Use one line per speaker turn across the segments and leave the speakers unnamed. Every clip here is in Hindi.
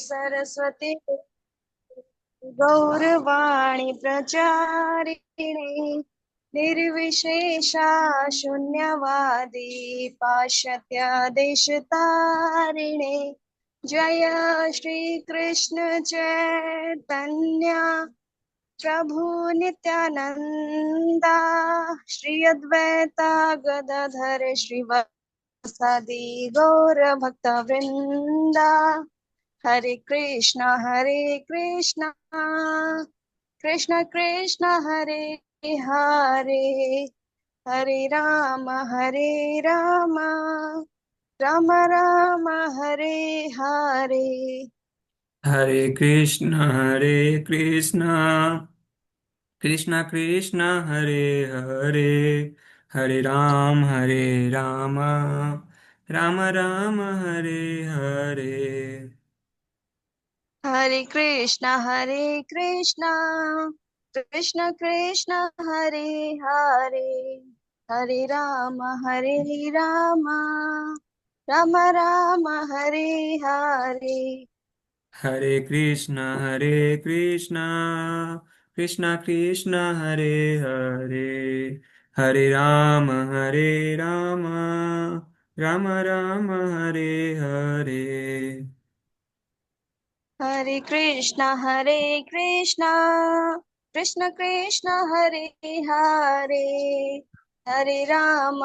सरस्वती गौरवाणी प्रचारिणे निर्विशेषा शून्यवादी पाश्चात्य देशतारिणे जय श्री कृष्ण चैतन्य प्रभु नित्यानंदा श्री अद्वैता गदाधर श्रीवासादि गौर भक्त वृंदा हरे कृष्णा कृष्ण कृष्ण हरे हरे हरे राम राम राम हरे हरे।
हरे कृष्ण कृष्ण कृष्ण हरे हरे, हरे राम राम राम हरे हरे।
हरे कृष्णा कृष्ण कृष्ण हरे हरे हरे राम राम राम हरे हरे।
हरे कृष्ण कृष्ण कृष्ण हरे हरे, हरे राम राम राम हरे हरे।
हरे कृष्णा कृष्ण कृष्ण हरे हरे हरे राम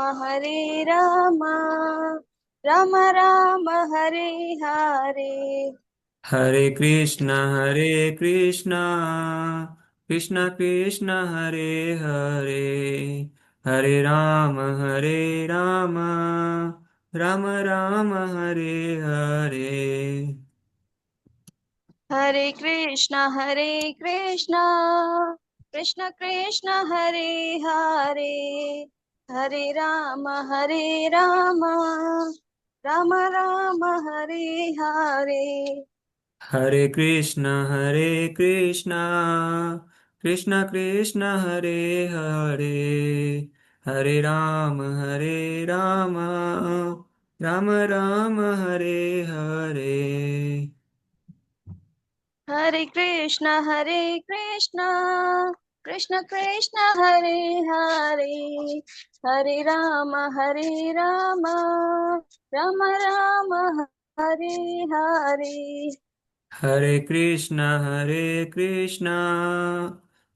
राम राम हरे हरे।
हरे कृष्ण कृष्ण कृष्ण हरे हरे, हरे राम राम राम हरे हरे।
हरे कृष्णा कृष्ण कृष्ण हरे हरे हरे राम राम राम हरे हरे।
हरे कृष्ण कृष्ण कृष्ण हरे हरे, हरे राम राम राम हरे हरे।
हरे कृष्णा कृष्ण कृष्ण हरे हरे हरे राम राम राम हरे हरे।
हरे कृष्ण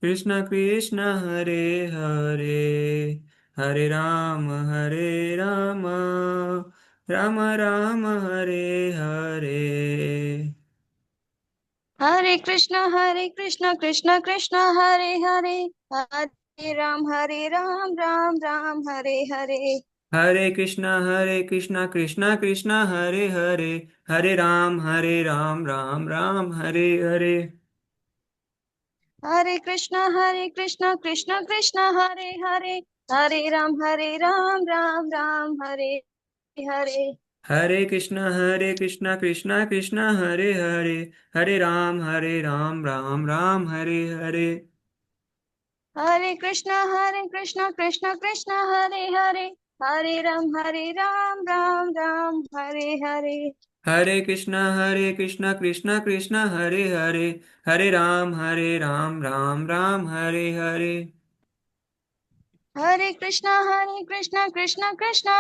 कृष्ण कृष्ण हरे हरे, हरे राम राम राम हरे हरे।
हरे कृष्ण कृष्ण कृष्ण हरे हरे हरे राम राम हरे हरे।
हरे कृष्ण कृष्ण कृष्ण हरे हरे, हरे राम राम हरे हरे।
हरे कृष्ण कृष्ण कृष्ण हरे हरे हरे राम राम हरे हरे।
हरे कृष्ण कृष्ण कृष्ण हरे हरे, हरे राम राम हरे हरे।
हरे कृष्ण कृष्ण कृष्ण हरे राम राम हरे हरे।
हरे कृष्ण कृष्ण कृष्ण हरे हरे, हरे राम राम हरे हरे।
हरे कृष्ण कृष्ण कृष्ण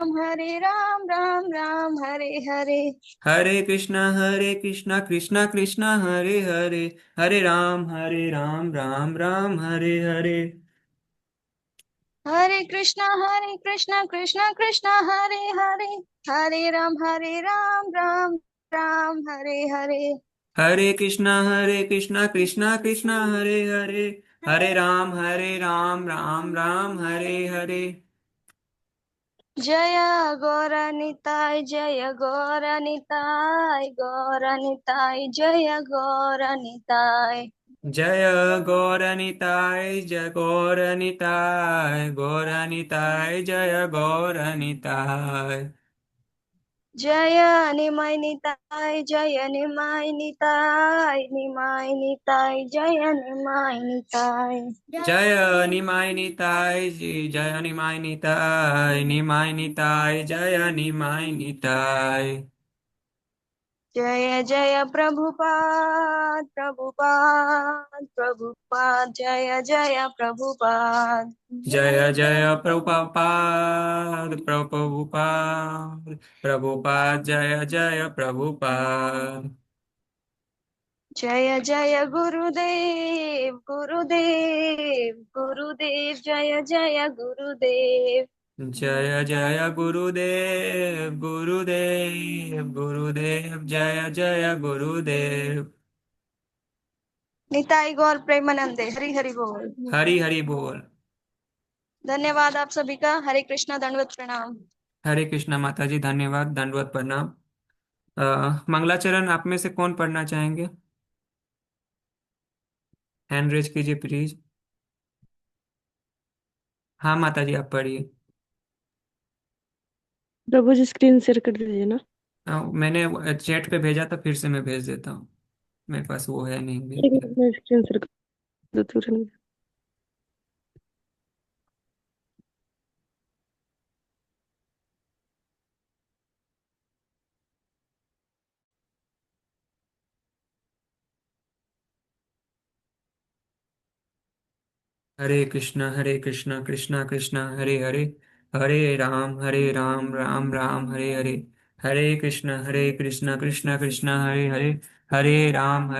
हरे राम राम हरे हरे।
हरे कृष्ण कृष्ण कृष्ण हरे हरे, हरे राम राम हरे हरे।
हरे कृष्ण कृष्ण कृष्ण हरे राम राम हरे हरे।
हरे कृष्ण कृष्ण कृष्ण हरे हरे, हरे राम राम हरे हरे।
जय गौरनिताय जय गौरनिताय।
जय गौरनिताय जय गौरनिताय।
जय निमाय निताय जय निमाय निताय।
जय निमाय निताय जय निमाय निताय।
जय जय प्रभुपाद प्रभुपाद प्रभुपाद जय जय प्रभुपाद।
जय जय प्रभुपाद प्रभुपाद प्रभुपाद जय जय प्रभुपाद।
जय जय गुरुदेव गुरुदेव गुरुदेव जय जय गुरुदेव।
जय जय गुरुदेव गुरुदेव गुरुदेव जय जय गुरुदेव।
निताई गौर प्रेमानंदे हरि हरि बोल।
हरि हरि बोल।
धन्यवाद आप सभी का। हरे कृष्णा दंडवत प्रणाम।
हरे कृष्णा माता जी, धन्यवाद, दंडवत प्रणाम। मंगलाचरण आप में से कौन पढ़ना चाहेंगे? हैंड रेज कीजिए प्लीज। हाँ माता जी, आप पढ़िए।
प्रभु जी स्क्रीन शेयर कर दीजिए ना।
मैंने चैट पे भेजा था, फिर से मैं भेज देता हूँ। मेरे पास वो है नहीं भी।
एक मिनट में स्क्रीन शेयर कर देती हूँ।
हरे कृष्णा कृष्णा कृष्णा हरे हरे, हरे राम राम हरे हरे। हरे कृष्णा कृष्णा कृष्णा हरे हरे, हरे राम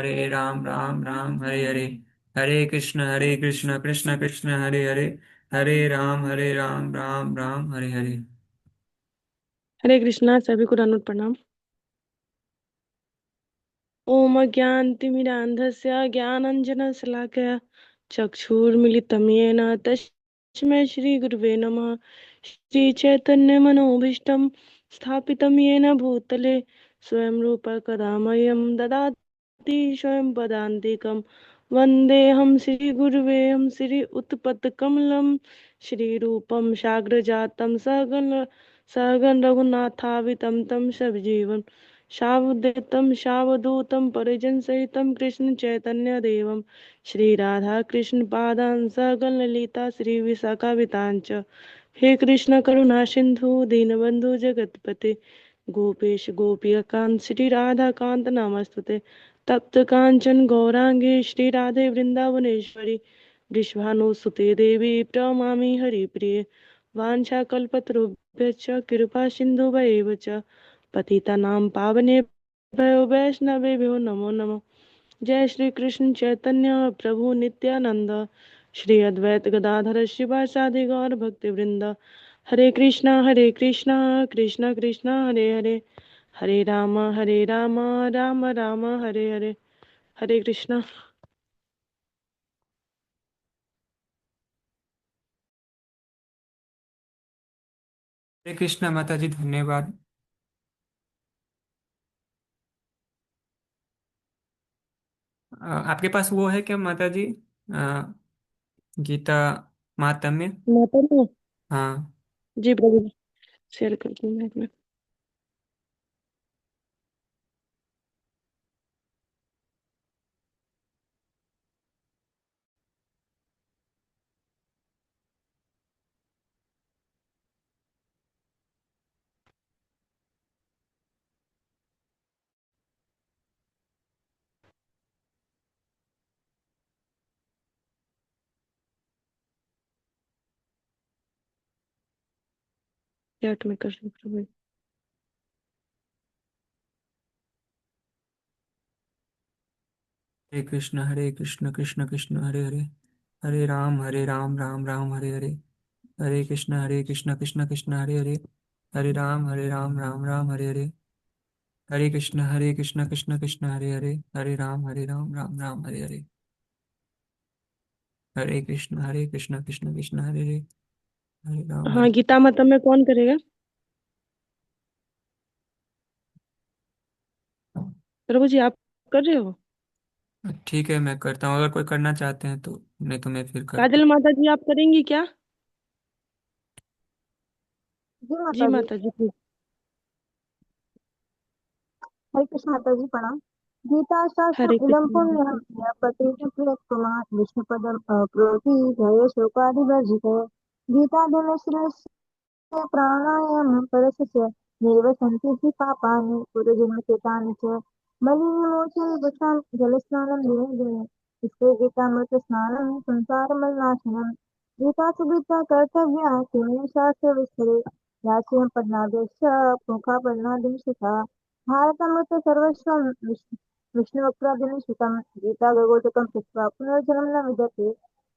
राम हरे हरे। हरे कृष्णा कृष्णा कृष्णा हरे हरे, हरे राम राम हरे हरे।
हरे कृष्णा सभी को दंडवत प्रणाम। ओम अज्ञानतिमिरान्धस्य ज्ञानाञ्जनशलाकया चक्षुर्मिलितं येन तस्मै श्रीगुरुवे नमः। श्रीचैतन्यमनोभीष्टं स्थापितं येन भूतले स्वयं रूप कदा मह्यं ददाति स्वयं पदान्तिकं। वन्देऽहं श्रीगुरुवेऽहं श्री उत्पत्कमलं श्रीरूपं साग्रजातं सहगण रघुनाथावितं तं सजीवं शावद्वैतं शावदूतं परिजनसहितं कृष्ण चैतन्य देवं श्रीराधा कृष्ण पादान् सकल ललिता श्री विशाखावितांच। हे कृष्ण करुणा सिंधु दीनबंधु जगतपते गोपेश गोपिकांत श्री राधा कांत नमस्तुते। तप्त कांचन गौरांगे श्री राधे वृंदावनेश्वरी वृषभानुसुते देवी प्रणमामि हरिप्रिये। वाञ्छाकल्पतरुभ्यश्च कृपा सिन्धुभैव च पतितानां पावनेभ्यो वैष्णवेभ्यो नमो नमः। जय श्री कृष्ण चैतन्य प्रभु नित्यानंद श्री अद्वैत गदाधर शिवासादि गौर भक्ति वृंद। हरे कृष्णा कृष्णा कृष्णा हरे हरे, हरे राम राम राम हरे हरे। हरे कृष्णा।
हरे कृष्णा माता जी, धन्यवाद। आपके पास वो है क्या माता जी? अ, गीता महात्म्य।
माता में
हाँ।
जी प्रभु जी शेयर करती हूँ मैं। चैट में कर रही हूँ प्रभु जी।
हरे कृष्ण कृष्ण कृष्ण हरे हरे, हरे राम राम हरे हरे। हरे कृष्ण कृष्ण कृष्ण हरे हरे, हरे राम हरे हरे। हरे कृष्ण कृष्ण कृष्ण हरे हरे, हरे राम राम हरे हरे। हरे कृष्ण कृष्ण कृष्ण हरे हरे, हरे राम
हाँ गीता माता में कौन करेगा? प्रभु जी आप कर रहे हो?
ठीक है, मैं करता हूँ, अगर कोई करना चाहते हैं तो, नहीं तो मैं फिर करता
काजल माता जी आप करेंगी क्या?
जी
जी
माता जी।
माता जी प्लीज।
हरे कृष्ण माता जी प्रणाम। गीता शास्त्र
हरे
इदं
कृष्ण।
पुण्यं पतेषु प्रियतमात् विष्णुपदं अप्रोति जय शोकादिवर्जिते। गीताधर्मश्रेयस्य प्राणायामं परस्य निर्वसन्ति हि पापानि पूर्वजन्मकृतानि च मलिनमोचनवशात् जलस्नानं दिने दिने इसके गीतामृतस्नानं संसारमलनाशनम् गीता सुगीता कर्तव्या किमेव शास्त्रविस्तरे याचेन पद्मादश्च मुखापद्मादिंशिता भारतमृत सर्वस्वं विष्णुवक्त्रादिनिश्चितं गीता गगोदकं पृष्ट्वा पुनर्जन्म न विद्यते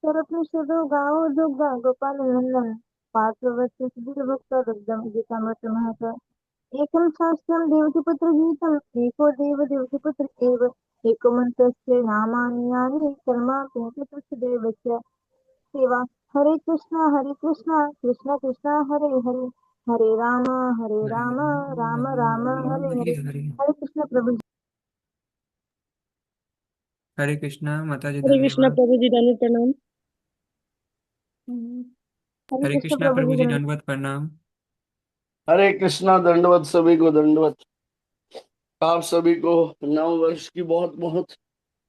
सर्वपनिषदो गावो दुग्धा गोपालनन्दन पार्थवस्य सुधीरभक्तदग्धं गीतामृतमहत् एकं शास्त्रं देवकीपुत्रगीतम् एको देव देवकीपुत्र एव एको मन्त्रस्य नामानि यानि कर्मापि तस्य देवस्य सेवा हरे कृष्ण कृष्ण कृष्ण हरे हरे हरे
हरे
राम राम राम हरे
राम
हरे
हरे हरे।
हरे कृष्ण प्रभु
हरे कृष्णा माता जी,
हरे कृष्णा
धन्यवाद।
प्रभु जी, दंड प्रणाम।
हरे
हरे
कृष्ण
कृष्णा
प्रभु
प्रभु
जी
जी,
धन्यवाद।
दंडवत प्रणाम।
हरे कृष्णा। दंडवत सभी को दंडवत। आप सभी को नव वर्ष की बहुत बहुत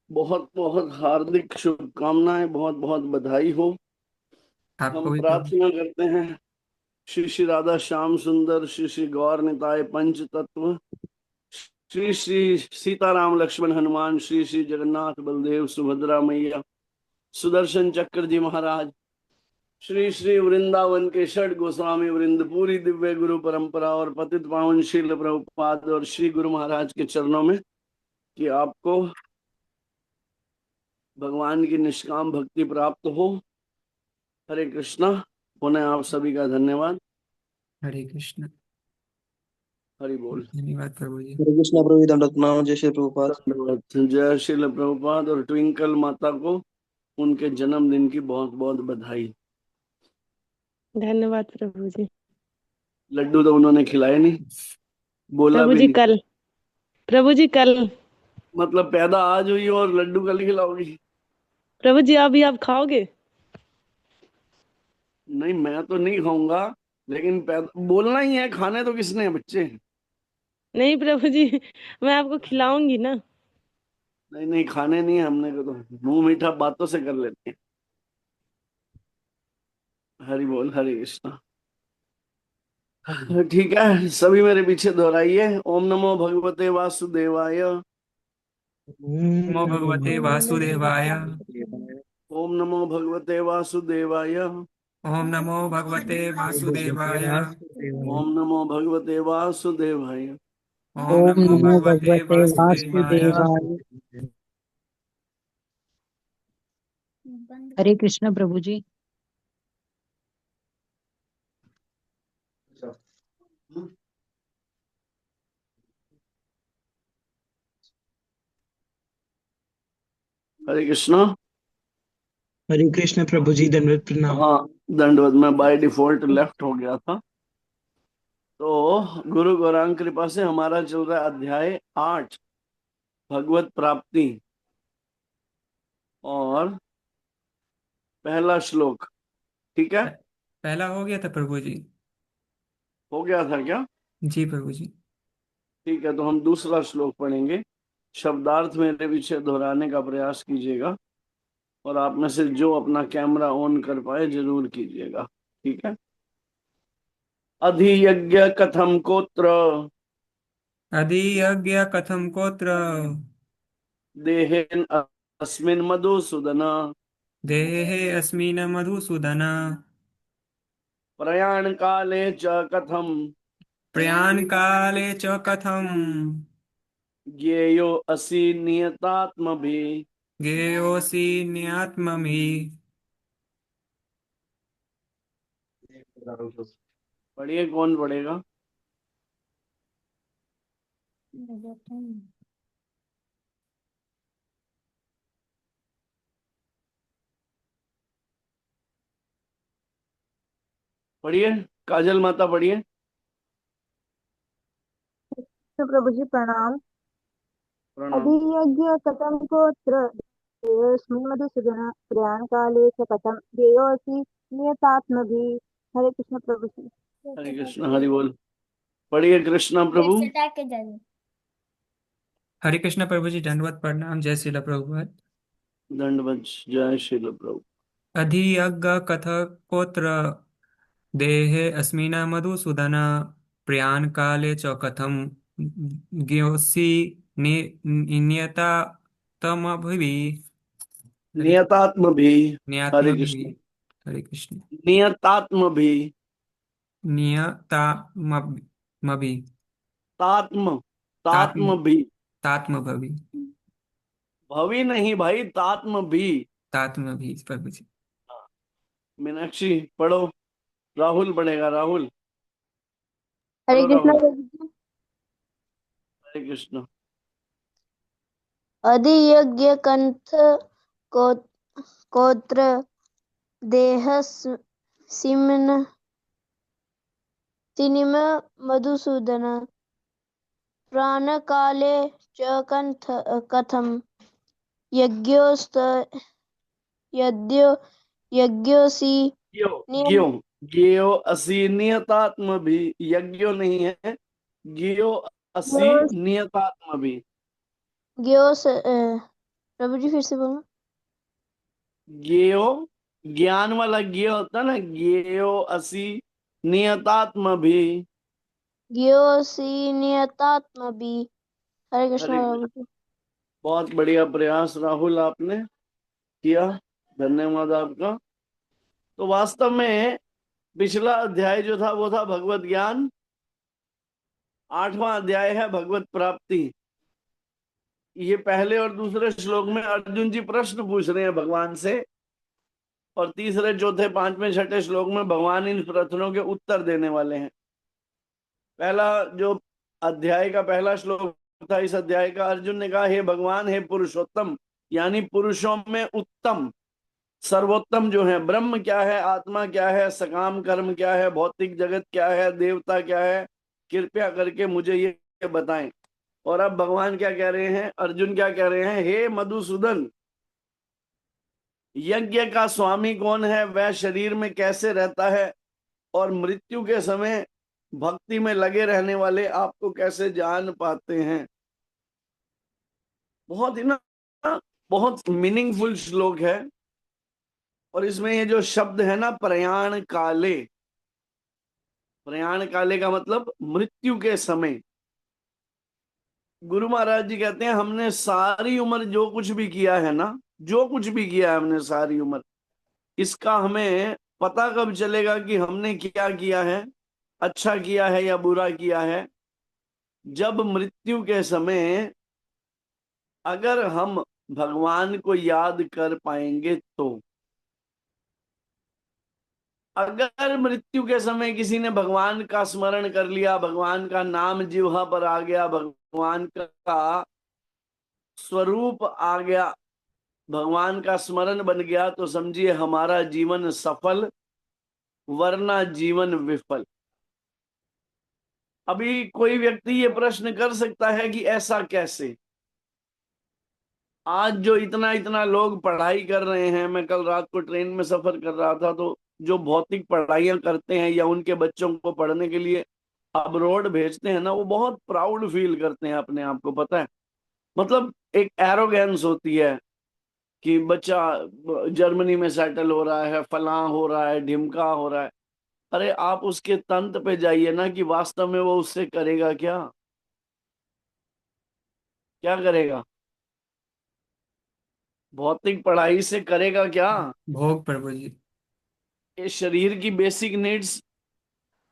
बहुत बहुत हार्दिक शुभकामनाएं, बहुत बहुत बधाई हो।
आपको
हम
भी प्रभु।
प्रार्थना करते हैं श्री श्री राधा श्याम सुंदर, श्री श्री गौर निताय पंच तत्व, श्री श्री सीताराम लक्ष्मण हनुमान, श्री श्री जगन्नाथ बलदेव सुभद्रा मैया, सुदर्शन चक्र जी महाराज, श्री श्री वृंदावन के षड गोस्वामी वृंद, पूरी दिव्य गुरु परंपरा और पतित पावन शील प्रभुपाद और श्री गुरु महाराज के चरणों में कि आपको भगवान की निष्काम भक्ति प्राप्त हो। हरे कृष्णा। पुनः आप सभी का धन्यवाद।
हरे कृष्ण।
हरि बोल।
धन्यवाद प्रभु जी।
हरे कृष्णा प्रभु जी, दंडवत प्रणाम। जय श्री प्रभुपाद।
धन्यवाद। जय श्रील प्रभुपाद और ट्विंकल माता को उनके जन्मदिन की बहुत बहुत बधाई।
धन्यवाद प्रभु जी।
लड्डू तो उन्होंने खिलाए नहीं, बोला
प्रभु
भी
जी
नहीं।
कल, प्रभु जी कल।
मतलब पैदा आज हुई और लड्डू कल खिलाओगी?
प्रभु जी अभी आप खाओगे?
नहीं, मैं तो नहीं खाऊंगा, लेकिन बोलना ही है। खाने तो किसने है बच्चे?
नहीं प्रभु जी, मैं आपको खिलाऊंगी ना।
नहीं नहीं, खाने नहीं है हमने को, तो मुंह मीठा बातों से कर लेते हैं। हरि बोल। हरे कृष्णा। ठीक है, सभी मेरे पीछे दोहराइए। ओम नमो भगवते वासुदेवाय।
नमो भगवते वासुदेवाय।
ओम नमो भगवते वासुदेवाय।
ओम नमो भगवते वासुदेवाय।
ओम नमो भगवते वासुदेवाय।
ओम
ओम
नमो
नमो
भगवते
भगवते
वासुदेवाय।
वासुदेवाय। हरे कृष्ण प्रभु जी।
हरे कृष्णा।
हरे कृष्ण प्रभु जी, दंडवत प्रणाम।
हाँ, दंडवत। में बाय डिफॉल्ट लेफ्ट हो गया था। तो गुरु गौरांग कृपा से हमारा चल रहा है अध्याय 8, भगवत प्राप्ति, और पहला श्लोक। ठीक है?
पहला हो गया था प्रभु जी।
हो गया था क्या?
जी प्रभु जी।
ठीक है, तो हम दूसरा श्लोक पढ़ेंगे। शब्दार्थ मेरे पीछे दोहराने का प्रयास कीजिएगा, और आप में से जो अपना कैमरा ऑन कर पाए जरूर कीजिएगा। ठीक है? अधियज्ञ कथम कोत्र
अधियज्ञ कथम कोत्र
देहेन अस्मिन् मधुसूदन
देहे अस्मिन् मधुसूदन
प्रयाण काले च कथम
प्रयाण काले च कथम
ज्ञेयो असि नियतात्मभि।
ज्ञेयोऽसि नियतात्मभि।
पढ़िए, कौन पढ़ेगा? पढ़िए, काजल माता पढ़िए।
प्रभु जी प्रणाम।
प्रणाम।
अधियज्ञ कथं कोत्र देयोऽस्मिन् मधुसूदन प्रयाण काले च कथं ध्येयोऽसि नियतात्मभिः। हरे कृष्ण प्रभु जी।
हरे कृष्ण। हरि बोल। पढ़िए कृष्णा प्रभु।
हरे कृष्ण प्रभु जी, दंडवत प्रणाम। जय श्रील प्रभुपाद।
दंडवत। जय श्री प्रभु।
अधियज्ञ कथ कोत्र देहे अस्मिन् मधुसूदन प्रयाणकाले च कथं ज्ञोऽसि नियतात्मभिः। हरे
नियतात्म भी। हरे
नियतात्मभिः।
कृष्ण।
हरे कृष्ण।
नियतात्म भी।
नियतात्मभिः।
तात्म।
तात्म
तात्म भी।
तात्मभिः।
भवी नहीं भाई, तात्म भी।
तात्मभिः प्रभु जी।
मीनाक्षी पढ़ो। राहुल पढ़ेगा, राहुल।
हरे
पढ़ो
कृष्णा
राहुल।
प्रभु जी।
हरे कृष्ण।
अधियज्ञ कंठ कोत्र देह सिमन तिनिम मधुसूदन प्राणकाले च कथम यज्ञोस्त यज्ञो यज्ञोसी
ज्ञो।
नियम
ज्ञो। ज्ञो असी नियतात्म भी। यज्ञो नहीं है, ज्ञो असी नियतात्म भी।
ज्ञोस प्रभु जी फिर से बोलो।
ज्ञो ज्ञान वाला ज्ञ होता ना, ज्ञो असी नियतात्म भी।
ज्ञोसी नियतात्म भी। हरे कृष्णा
हरे
प्रभु
कृष्ण।
जी।
बहुत बढ़िया प्रयास राहुल आपने किया, धन्यवाद आपका। तो वास्तव में पिछला अध्याय जो था वो था भगवत ज्ञान। 8वां अध्याय है भगवत प्राप्ति। ये पहले और दूसरे श्लोक में अर्जुन जी प्रश्न पूछ रहे हैं भगवान से, और तीसरे चौथे पांचवें छठे श्लोक में भगवान इन प्रश्नों के उत्तर देने वाले हैं। पहला जो अध्याय का पहला श्लोक था इस अध्याय का, अर्जुन ने कहा हे भगवान, हे पुरुषोत्तम, यानी पुरुषों में उत्तम, सर्वोत्तम जो है, ब्रह्म क्या है, आत्मा क्या है, सकाम कर्म क्या है, भौतिक जगत क्या है, देवता क्या है, कृपया करके मुझे ये बताएं। और अब भगवान क्या कह रहे हैं, अर्जुन क्या कह रहे हैं, हे मधुसूदन, यज्ञ का स्वामी कौन है, वह शरीर में कैसे रहता है, और मृत्यु के समय भक्ति में लगे रहने वाले आपको कैसे जान पाते हैं। बहुत ही ना, बहुत मीनिंगफुल श्लोक है। और इसमें ये जो शब्द है ना, प्रयाण काले, प्रयाण काले का मतलब मृत्यु के समय। गुरु महाराज जी कहते हैं हमने सारी उम्र जो कुछ भी किया है ना, जो कुछ भी किया है हमने सारी उम्र, इसका हमें पता कब चलेगा कि हमने क्या किया है, अच्छा किया है या बुरा किया है, जब मृत्यु के समय अगर हम भगवान को याद कर पाएंगे तो। अगर मृत्यु के समय किसी ने भगवान का स्मरण कर लिया, भगवान का नाम जिह्वा पर आ गया, भगवान का स्वरूप आ गया, भगवान का स्मरण बन गया, तो समझिए हमारा जीवन सफल, वरना जीवन विफल। अभी कोई व्यक्ति ये प्रश्न कर सकता है कि ऐसा कैसे। आज जो इतना इतना लोग पढ़ाई कर रहे हैं, मैं कल रात को ट्रेन में सफर कर रहा था, तो जो भौतिक पढ़ाइयां करते हैं या उनके बच्चों को पढ़ने के लिए अब्रॉड भेजते हैं ना, वो बहुत प्राउड फील करते हैं अपने आप को, पता है। मतलब एक एरोगेंस होती है कि बच्चा जर्मनी में सेटल हो रहा है, फलां हो रहा है, ढिमका हो रहा है। अरे आप उसके तंत्र पे जाइए ना कि वास्तव में वो उससे करेगा क्या, क्या करेगा, भौतिक पढ़ाई से करेगा क्या।
भोग प्रभु जी।
ये शरीर की बेसिक नीड्स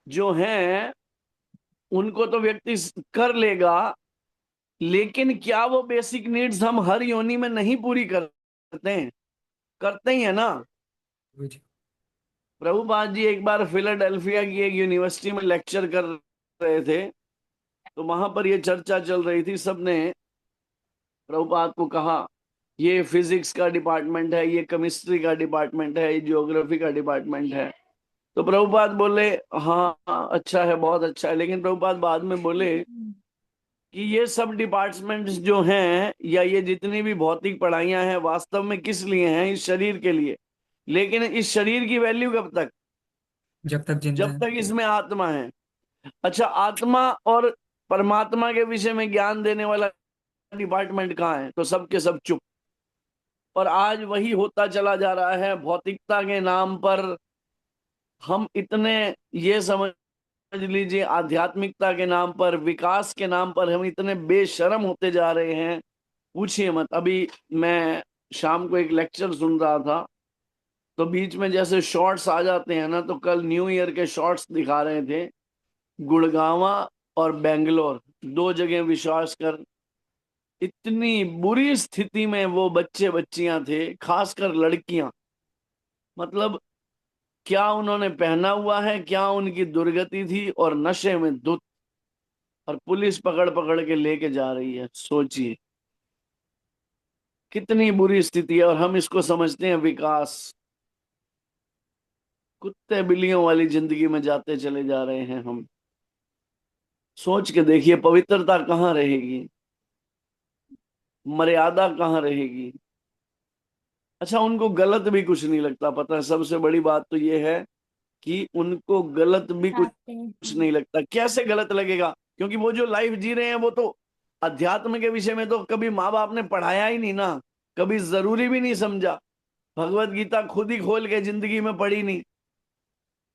जो हैं उनको तो व्यक्ति कर लेगा, लेकिन क्या वो बेसिक नीड्स हम हर योनि में नहीं पूरी करते हैं, करते ही है ना।
प्रभु जी।
प्रभुपाद जी एक बार फिलाडेल्फिया की एक यूनिवर्सिटी में लेक्चर कर रहे थे, तो वहां पर ये चर्चा चल रही थी। सबने प्रभुपाद को कहा ये फिजिक्स का डिपार्टमेंट है, ये केमिस्ट्री का डिपार्टमेंट है, ये ज्योग्राफी का डिपार्टमेंट है। तो प्रभुपाद बोले हाँ हाँ, अच्छा है, बहुत अच्छा है। लेकिन प्रभुपाद बाद में बोले कि ये सब डिपार्टमेंट्स जो हैं या ये जितनी भी भौतिक पढ़ाइयां हैं वास्तव में किस लिए हैं, इस शरीर के लिए। लेकिन इस शरीर की वैल्यू कब तक,
जब तक जिंदा
जब
है।
तक इसमें आत्मा है। अच्छा, आत्मा और परमात्मा के विषय में ज्ञान देने वाला डिपार्टमेंट कहाँ है, तो सबके सब चुप। और आज वही होता चला जा रहा है, भौतिकता के नाम पर हम इतने ये समझ लीजिए आध्यात्मिकता के नाम पर, विकास के नाम पर हम इतने बेशर्म होते जा रहे हैं, पूछिए मत। अभी मैं शाम को एक लेक्चर सुन रहा था, तो बीच में जैसे शॉर्ट्स आ जाते हैं ना, तो कल न्यू ईयर के शॉर्ट्स दिखा रहे थे। गुड़गांवा और बेंगलोर, दो जगह विश्वास कर, इतनी बुरी स्थिति में वो बच्चे बच्चियां थे, खासकर लड़कियां। मतलब क्या उन्होंने पहना हुआ है, क्या उनकी दुर्गति थी, और नशे में धुत, और पुलिस पकड़ पकड़ के लेके जा रही है। सोचिए कितनी बुरी स्थिति है, और हम इसको समझते हैं विकास। कुत्ते बिल्लियों वाली जिंदगी में जाते चले जा रहे हैं हम। सोच के देखिए, पवित्रता कहाँ रहेगी, मर्यादा कहाँ रहेगी। अच्छा, उनको गलत भी कुछ नहीं लगता, पता है? सबसे बड़ी बात तो ये है कि उनको गलत भी कुछ नहीं लगता। कैसे गलत लगेगा? क्योंकि वो जो लाइफ जी रहे हैं, वो तो अध्यात्म के विषय में तो कभी माँ बाप ने पढ़ाया ही नहीं ना, कभी जरूरी भी नहीं समझा। भगवत गीता खुद ही खोल के जिंदगी में पढ़ी नहीं।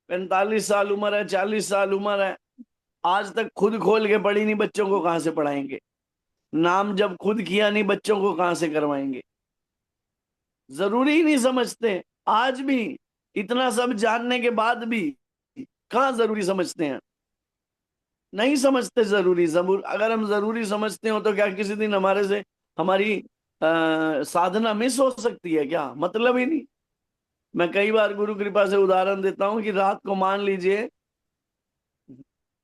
45 साल उम्र है, 40 साल उम्र है, आज तक खुद खोल के पढ़ी नहीं। बच्चों को कहां से पढ़ाएंगे? नाम जब खुद किया नहीं, बच्चों को कहां से करवाएंगे? जरूरी ही नहीं समझते। आज भी इतना सब जानने के बाद भी कहाँ जरूरी समझते हैं? नहीं समझते जरूरी। जरूर अगर हम जरूरी समझते हो, तो क्या किसी दिन हमारे से हमारी साधना मिस हो सकती है क्या? मतलब ही नहीं। मैं कई बार गुरु कृपा से उदाहरण देता हूं कि रात को मान लीजिए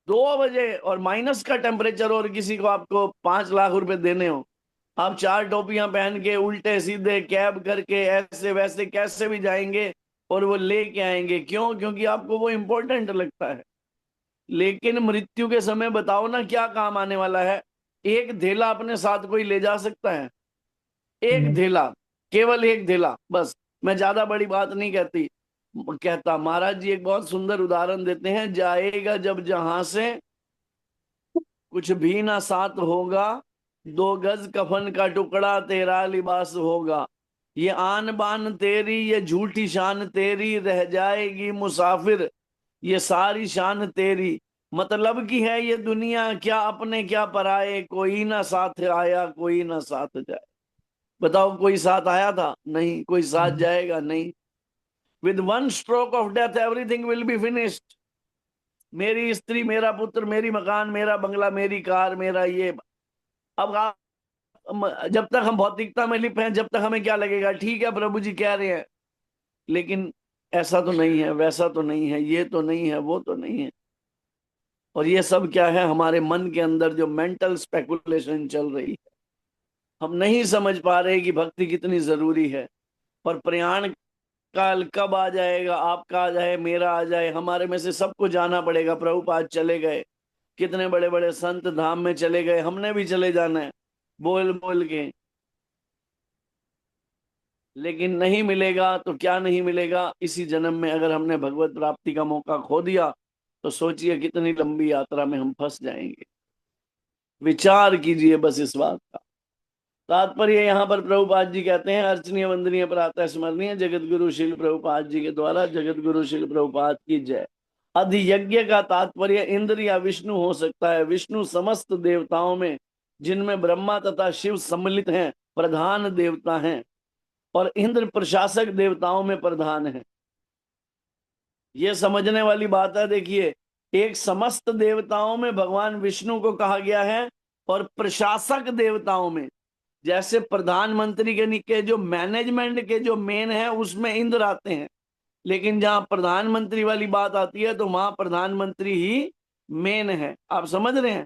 2 बजे और माइनस का टेम्परेचर, और किसी को आपको 5 लाख रुपए देने हो, आप 4 टोपियां पहन के उल्टे सीधे कैब करके ऐसे वैसे कैसे भी जाएंगे और वो लेके आएंगे। क्यों? क्योंकि आपको वो इंपॉर्टेंट लगता है। लेकिन मृत्यु के समय बताओ ना क्या काम आने वाला है? एक धेला अपने साथ कोई ले जा सकता है? एक धेला, केवल एक धेला, बस। मैं ज्यादा बड़ी बात नहीं कहता। महाराज जी एक बहुत सुंदर उदाहरण देते हैं, जाएगा जब जहां से कुछ भी ना साथ होगा, 2 गज कफन का टुकड़ा तेरा लिबास होगा। ये आन बान तेरी, ये झूठी शान तेरी, रह जाएगी मुसाफिर ये सारी शान तेरी। मतलब की है ये दुनिया, क्या अपने क्या पराए, कोई ना साथ आया कोई ना साथ जाए। बताओ, कोई साथ आया था? नहीं। कोई साथ जाएगा? नहीं। With one stroke of death everything will be finished. मेरी स्त्री, मेरा पुत्र, मेरी मकान, मेरा बंगला, मेरी कार, मेरा ये। अब आप, जब तक हम भौतिकता में लिप्त हैं, जब तक हमें क्या लगेगा, ठीक है प्रभु जी कह रहे हैं, लेकिन ऐसा तो नहीं है, वैसा तो नहीं है, ये तो नहीं है, वो तो नहीं है। और ये सब क्या है? हमारे मन के अंदर जो मेंटल स्पेकुलेशन चल रही है। हम नहीं समझ पा रहे कि भक्ति कितनी जरूरी है। और प्रयाण काल कब आ जाएगा? आपका आ जाए, मेरा आ जाए, हमारे में से सबको जाना पड़ेगा। प्रभुपाद चले गए, कितने बड़े बड़े संत धाम में चले गए, हमने भी चले जाना है बोल बोल के। लेकिन नहीं मिलेगा तो क्या नहीं मिलेगा? इसी जन्म में अगर हमने भगवत प्राप्ति का मौका खो दिया, तो सोचिए कितनी लंबी यात्रा में हम फंस जाएंगे। विचार कीजिए बस इस बात का। तात्पर्य यहाँ पर प्रभुपाद जी कहते हैं, अर्चनीय वंदनीय प्रातः स्मरणीय जगत गुरु शिल प्रभुपाद जी के द्वारा, जगत गुरु शिल प्रभुपाद की जय। अधियज्ञ का तात्पर्य इंद्र या विष्णु हो सकता है। विष्णु समस्त देवताओं में, जिनमें ब्रह्मा तथा शिव सम्मिलित हैं, प्रधान देवता हैं, और इंद्र प्रशासक देवताओं में प्रधान है। ये समझने वाली बात है। देखिए, एक समस्त देवताओं में भगवान विष्णु को कहा गया है, और प्रशासक देवताओं में, जैसे प्रधानमंत्री के जो मैनेजमेंट के जो मेन है, उसमें इंद्र आते हैं। लेकिन जहां प्रधानमंत्री वाली बात आती है, तो वहां प्रधानमंत्री ही मेन है। आप समझ रहे हैं?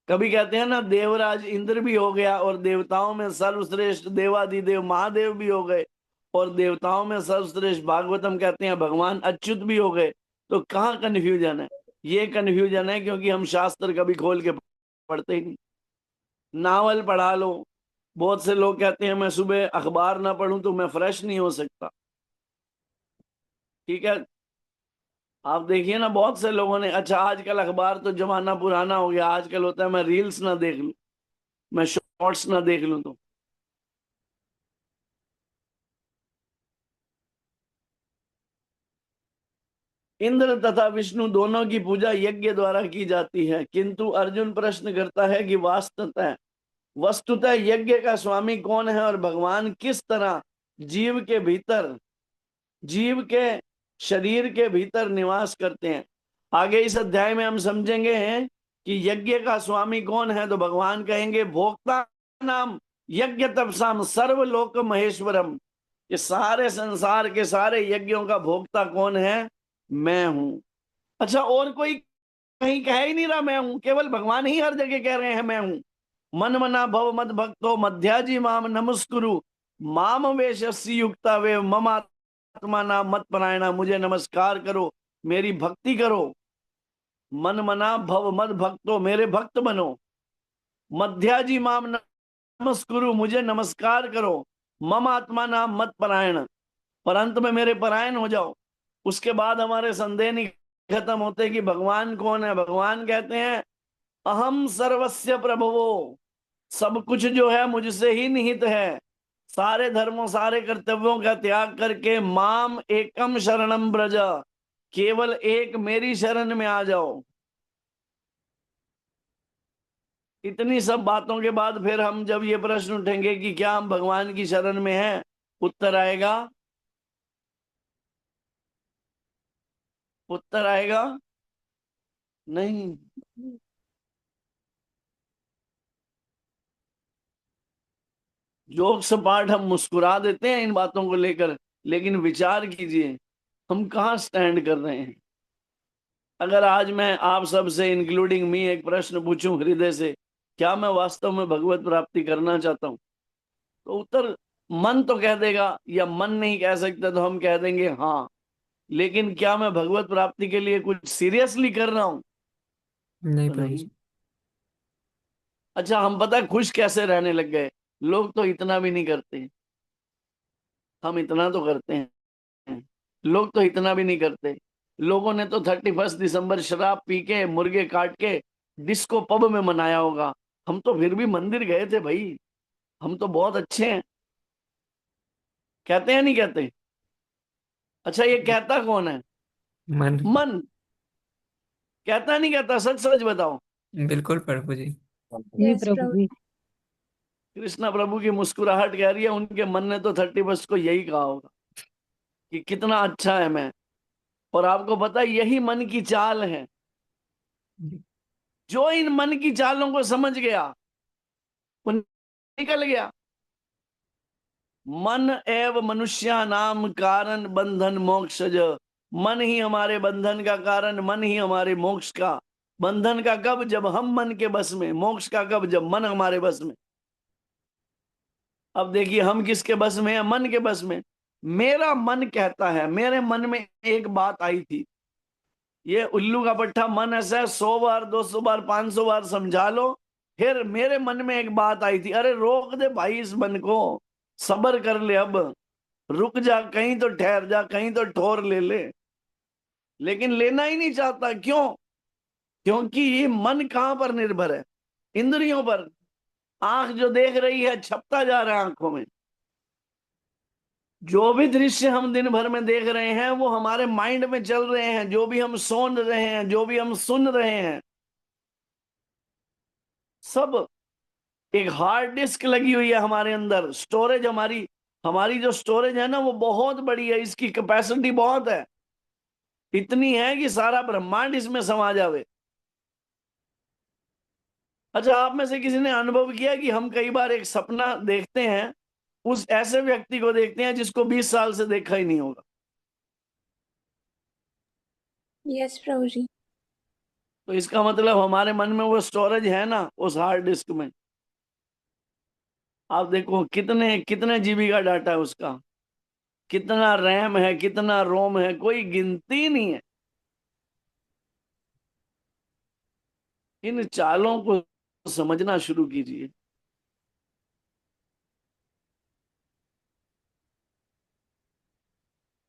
कभी कहते हैं ना, देवराज इंद्र भी हो गया, और देवताओं में सर्वश्रेष्ठ देवाधिदेव महादेव भी हो गए, और देवताओं में सर्वश्रेष्ठ भागवतम कहते हैं भगवान अच्युत भी हो गए। तो कहाँ कन्फ्यूजन है? ये कन्फ्यूजन है क्योंकि हम शास्त्र कभी खोल के पढ़ते ही नहीं। नावल पढ़ा लो। बहुत से लोग कहते हैं मैं सुबह अखबार ना पढूं तो मैं फ्रेश नहीं हो सकता। ठीक है, आप देखिए ना, बहुत से लोगों ने, अच्छा आजकल अखबार तो जमाना पुराना हो गया, आजकल होता है मैं रील्स ना देख लूं, मैं शॉर्ट्स ना देख लूं। तो इंद्र तथा विष्णु दोनों की पूजा यज्ञ द्वारा की जाती है, किंतु अर्जुन प्रश्न करता है कि वस्तुतः यज्ञ का स्वामी कौन है और भगवान किस तरह जीव के भीतर, जीव के शरीर के भीतर निवास करते हैं। आगे इस अध्याय में हम समझेंगे कि यज्ञ का स्वामी कौन है। तो भगवान कहेंगे भोक्ता नाम यज्ञ तपसाम सर्वलोक महेश्वरम, ये सारे संसार के सारे यज्ञों का भोक्ता कौन है? मैं हूं। अच्छा, और कोई कहीं कह ही नहीं रहा मैं हूं, केवल भगवान ही हर जगह कह रहे हैं मैं हूं। मन मना भव मद भक्तो मध्याजी माम नमस्कुरु माम वेशस्सी युक्ता वे मम आत्मा नाम मत परायणा, मुझे नमस्कार करो, मेरी भक्ति करो। मन मना भव मद भक्तो, मेरे भक्त बनो। मध्याजी माम नमस्कुरु, मुझे नमस्कार करो। मम आत्मा नाम मत परायण, पर अंत में मेरे परायण हो जाओ। उसके बाद हमारे संदेह नहीं खत्म होते कि भगवान कौन है। भगवान कहते हैं अहम सर्वस्य प्रभवो, सब कुछ जो है मुझसे ही निहित है। सारे धर्मों सारे कर्तव्यों का त्याग करके माम एकम शरणम ब्रज, केवल एक मेरी शरण में आ जाओ। इतनी सब बातों के बाद फिर हम जब ये प्रश्न उठेंगे कि क्या हम भगवान की शरण में हैं, उत्तर आएगा, उत्तर आएगा नहीं। जोक सपाट हम मुस्कुरा देते हैं इन बातों को लेकर, लेकिन विचार कीजिए हम कहाँ स्टैंड कर रहे हैं। अगर आज मैं आप सब से इंक्लूडिंग मी एक प्रश्न पूछूं हृदय से, क्या मैं वास्तव में भगवत प्राप्ति करना चाहता हूं, तो उत्तर मन तो कह देगा, या मन नहीं कह सकता तो हम कह देंगे हाँ। लेकिन क्या मैं भगवत प्राप्ति के लिए कुछ सीरियसली कर रहा हूं?
नहीं
तो
प्रभु
नहीं।
जी।
अच्छा, हम पता है खुश कैसे रहने लग गए। लोग तो इतना भी नहीं करते, हम इतना तो करते हैं। लोग तो इतना भी नहीं करते। लोगों ने तो 31 दिसंबर शराब पी के मुर्गे काट के डिस्को पब में मनाया होगा। हम तो फिर भी मंदिर गए थे भाई, हम तो बहुत अच्छे हैं। कहते हैं नहीं कहते? अच्छा, ये कहता कौन है?
मन।
मन कहता नहीं कहता? सच सच बताओ।
बिल्कुल प्रभु जी।
जी
यस
प्रभु
प्रभु।
जी।
कृष्णा प्रभु की मुस्कुराहट कह रही है उनके मन ने तो 31 को यही कहा होगा कि कितना अच्छा है मैं। और आपको पता है यही मन की चाल है। जो इन मन की चालों को समझ गया वो निकल गया। मन एव मनुष्या नाम कारण बंधन मोक्षज, मन ही हमारे बंधन का कारण, मन ही हमारे मोक्ष का। बंधन का कब? जब हम मन के बस में। मोक्ष का कब? जब मन हमारे बस में। अब देखिए हम किसके बस में है? मन के बस में। मेरा मन कहता है, मेरे मन में एक बात आई थी, ये उल्लू का पट्टा मन ऐसा है, 100 बार 200 बार 500 बार समझा लो, फिर मेरे मन में एक बात आई थी, अरे रोक दे भाई इस मन को, सब्र कर ले, अब रुक जा, कहीं तो ठहर जा, कहीं तो ठोर ले ले। लेकिन लेना ही नहीं चाहता। क्यों? क्योंकि ये मन कहां पर निर्भर है? इंद्रियों पर। आंख जो देख रही है छपता जा रहा है आंखों में। जो भी दृश्य हम दिन भर में देख रहे हैं वो हमारे माइंड में चल रहे हैं। जो भी हम सुन रहे हैं, जो भी हम सुन रहे हैं, सब एक हार्ड डिस्क लगी हुई है हमारे अंदर। स्टोरेज हमारी हमारी जो स्टोरेज है ना वो बहुत बड़ी है, इसकी कैपेसिटी बहुत है। इतनी है कि सारा ब्रह्मांड इसमें समा जावे। अच्छा, आप में से किसी ने अनुभव किया कि हम कई बार एक सपना देखते हैं, उस ऐसे व्यक्ति को देखते हैं जिसको 20 साल से देखा ही नहीं होगा।
यस प्रभु जी।
तो इसका मतलब हमारे मन में वो स्टोरेज है ना, उस हार्ड डिस्क में। आप देखो कितने कितने जीबी का डाटा है उसका, कितना रैम है, कितना रोम है, कोई गिनती नहीं है। इन चालों को समझना शुरू कीजिए।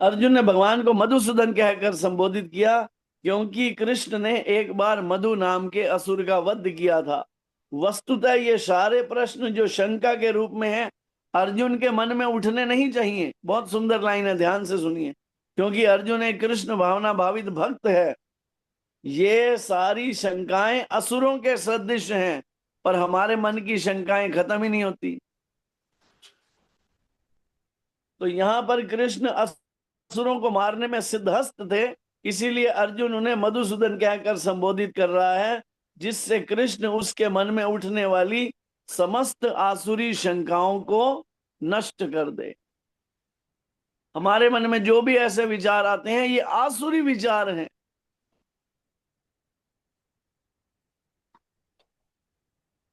अर्जुन ने भगवान को मधुसूदन कहकर संबोधित किया, क्योंकि कृष्ण ने एक बार मधु नाम के असुर का वध किया था। वस्तुतः ये सारे प्रश्न जो शंका के रूप में है, अर्जुन के मन में उठने नहीं चाहिए। बहुत सुंदर लाइन है, ध्यान से सुनिए। क्योंकि अर्जुन एक कृष्ण भावना भावित भक्त है। ये सारी शंकाएं असुरों के सदृश हैं, पर हमारे मन की शंकाएं खत्म ही नहीं होती। तो यहां पर कृष्ण असुरों को मारने में सिद्धहस्त थे, इसीलिए अर्जुन उन्हें मधुसूदन कहकर संबोधित कर रहा है, जिससे कृष्ण उसके मन में उठने वाली समस्त आसुरी शंकाओं को नष्ट कर दे। हमारे मन में जो भी ऐसे विचार आते हैं, ये आसुरी विचार हैं।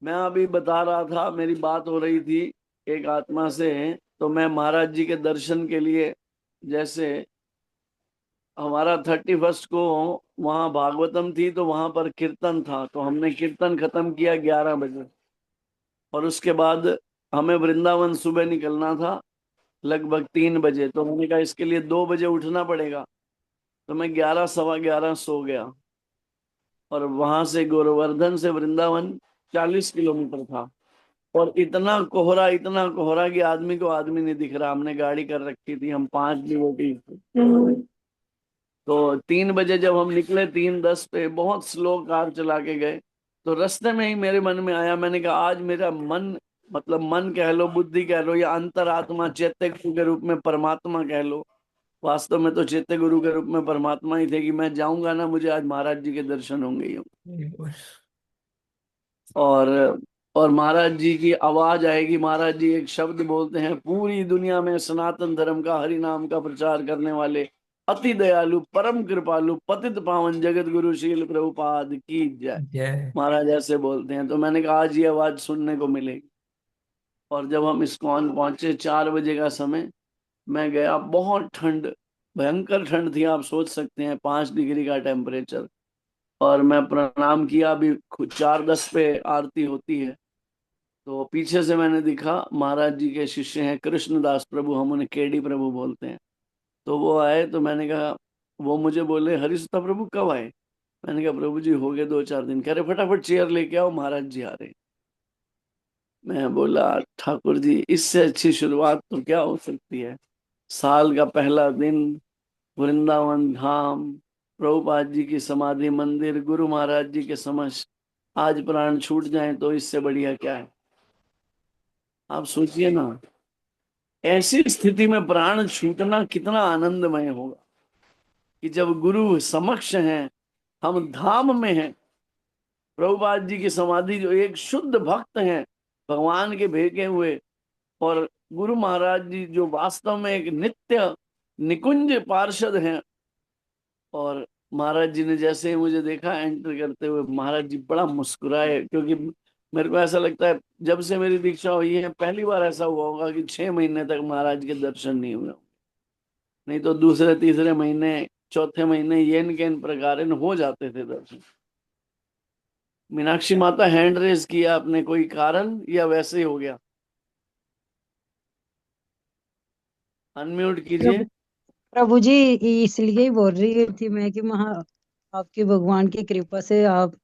मैं अभी बता रहा था, मेरी बात हो रही थी एक आत्मा से, तो मैं महाराज जी के दर्शन के लिए, जैसे हमारा 31 को वहां भागवतम थी, तो वहां पर कीर्तन था, तो हमने कीर्तन खत्म किया 11 बजे, और उसके बाद हमें वृंदावन सुबह निकलना था लगभग 3 बजे। तो मैंने कहा इसके लिए 2 बजे उठना पड़ेगा, तो मैं 11 सवा 11 सो गया, और वहां से गोवर्धन से वृंदावन 40 किलोमीटर था, और इतना कोहरा कि आदमी को आदमी नहीं दिख रहा। हमने गाड़ी कर रखी थी, हम 5 डिवोटी। तो 3 बजे जब हम निकले, 3:10 पे, बहुत स्लो कार चला के गए, तो रास्ते में ही मेरे मन में आया, मैंने कहा आज मेरा मन, मतलब मन कह लो, बुद्धि कह लो, या अंतरात्मा चैत्य गुरु के रूप में परमात्मा कह लो, वास्तव में तो चैत्य गुरु के रूप में परमात्मा ही थे, कि मैं जाऊंगा ना, मुझे आज महाराज जी के दर्शन होंगे ही होंगे। और और महाराज जी की आवाज आएगी। महाराज जी एक शब्द बोलते हैं, पूरी दुनिया में सनातन धर्म का, हरि नाम का प्रचार करने वाले अति दयालु परम कृपालु पतित पावन जगत गुरु शील प्रभुपाद की जय।
जय।
महाराज ऐसे बोलते हैं। तो मैंने कहा आज ये आवाज सुनने को मिलेगी। और जब हम इस्कॉन पहुंचे, 4 बजे का समय, मैं गया, बहुत ठंड, भयंकर ठंड थी, आप सोच सकते हैं, 5 डिग्री का टेम्परेचर। और मैं प्रणाम किया, अभी 4:10 पे आरती होती है, तो पीछे से मैंने देखा महाराज जी के शिष्य हैं कृष्णदास प्रभु, हम उन्हें केडी प्रभु बोलते हैं, तो वो आए। तो मैंने कहा, वो मुझे बोले हरिसुता प्रभु कब आए? मैंने कहा प्रभु जी हो गए 2-4 दिन। कह रहे फटाफट चेयर लेके आओ, महाराज जी आ रहे हैं। मैं बोला ठाकुर जी, इससे अच्छी शुरुआत तो क्या हो सकती है। साल का पहला दिन, वृंदावन धाम, प्रभुपाद जी की समाधि मंदिर, गुरु महाराज जी के समक्ष आज प्राण छूट जाए तो इससे बढ़िया क्या है। आप सोचिए ना, ऐसी स्थिति में प्राण छूटना कितना आनंदमय होगा, कि जब गुरु समक्ष हैं, हम धाम में हैं, प्रभुपाद जी की समाधि, जो एक शुद्ध भक्त हैं भगवान के भेजे हुए, और गुरु महाराज जी जो वास्तव में एक नित्य निकुंज पार्षद हैं। और महाराज जी ने जैसे ही मुझे देखा एंटर करते हुए, महाराज जी बड़ा मुस्कुराए, क्योंकि मेरे को ऐसा लगता है जब से मेरी दीक्षा हुई है पहली बार ऐसा हुआ होगा कि 6 महीने तक महाराज के दर्शन नहीं हुए, नहीं तो दूसरे तीसरे महीने चौथे महीने येन केन प्रकार हो जाते थे दर्शन। मीनाक्षी माता हैंड रेज किया आपने, कोई कारण या वैसे ही हो गया? अनम्यूट कीजिए।
प्रभु प्रभु जी, इसलिए ही बोल रही थी मैं कि महा आपकी भगवान की कृपा से आप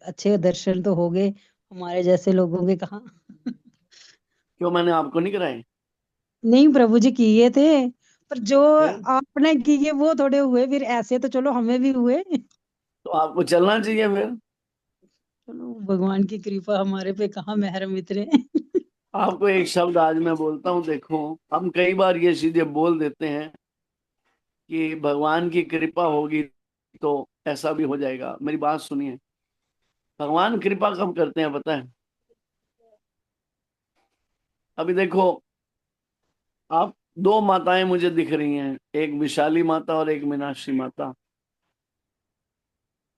अच्छे दर्शन तो हो गए, हमारे जैसे लोगों के कहाँ।
क्यों, मैंने आपको नहीं कराए?
नहीं प्रभु जी किए थे, पर जो
फिर
आपने किए वो थोड़े हुए, फिर ऐसे तो चलो हमें भी हुए।
तो आपको चलना चाहिए फिर।
चलो भगवान की कृपा हमारे पे कहाँ महरम इतरे।
आपको एक शब्द आज मैं बोलता हूँ, देखो हम कई बार ये चीजें बोल देते हैं कि भगवान की कृपा होगी तो ऐसा भी हो जाएगा। मेरी बात सुनिए, भगवान कृपा कब करते हैं पता है? अभी देखो, आप दो माताएं मुझे दिख रही हैं, एक विशाली माता और एक मीनाक्षी माता।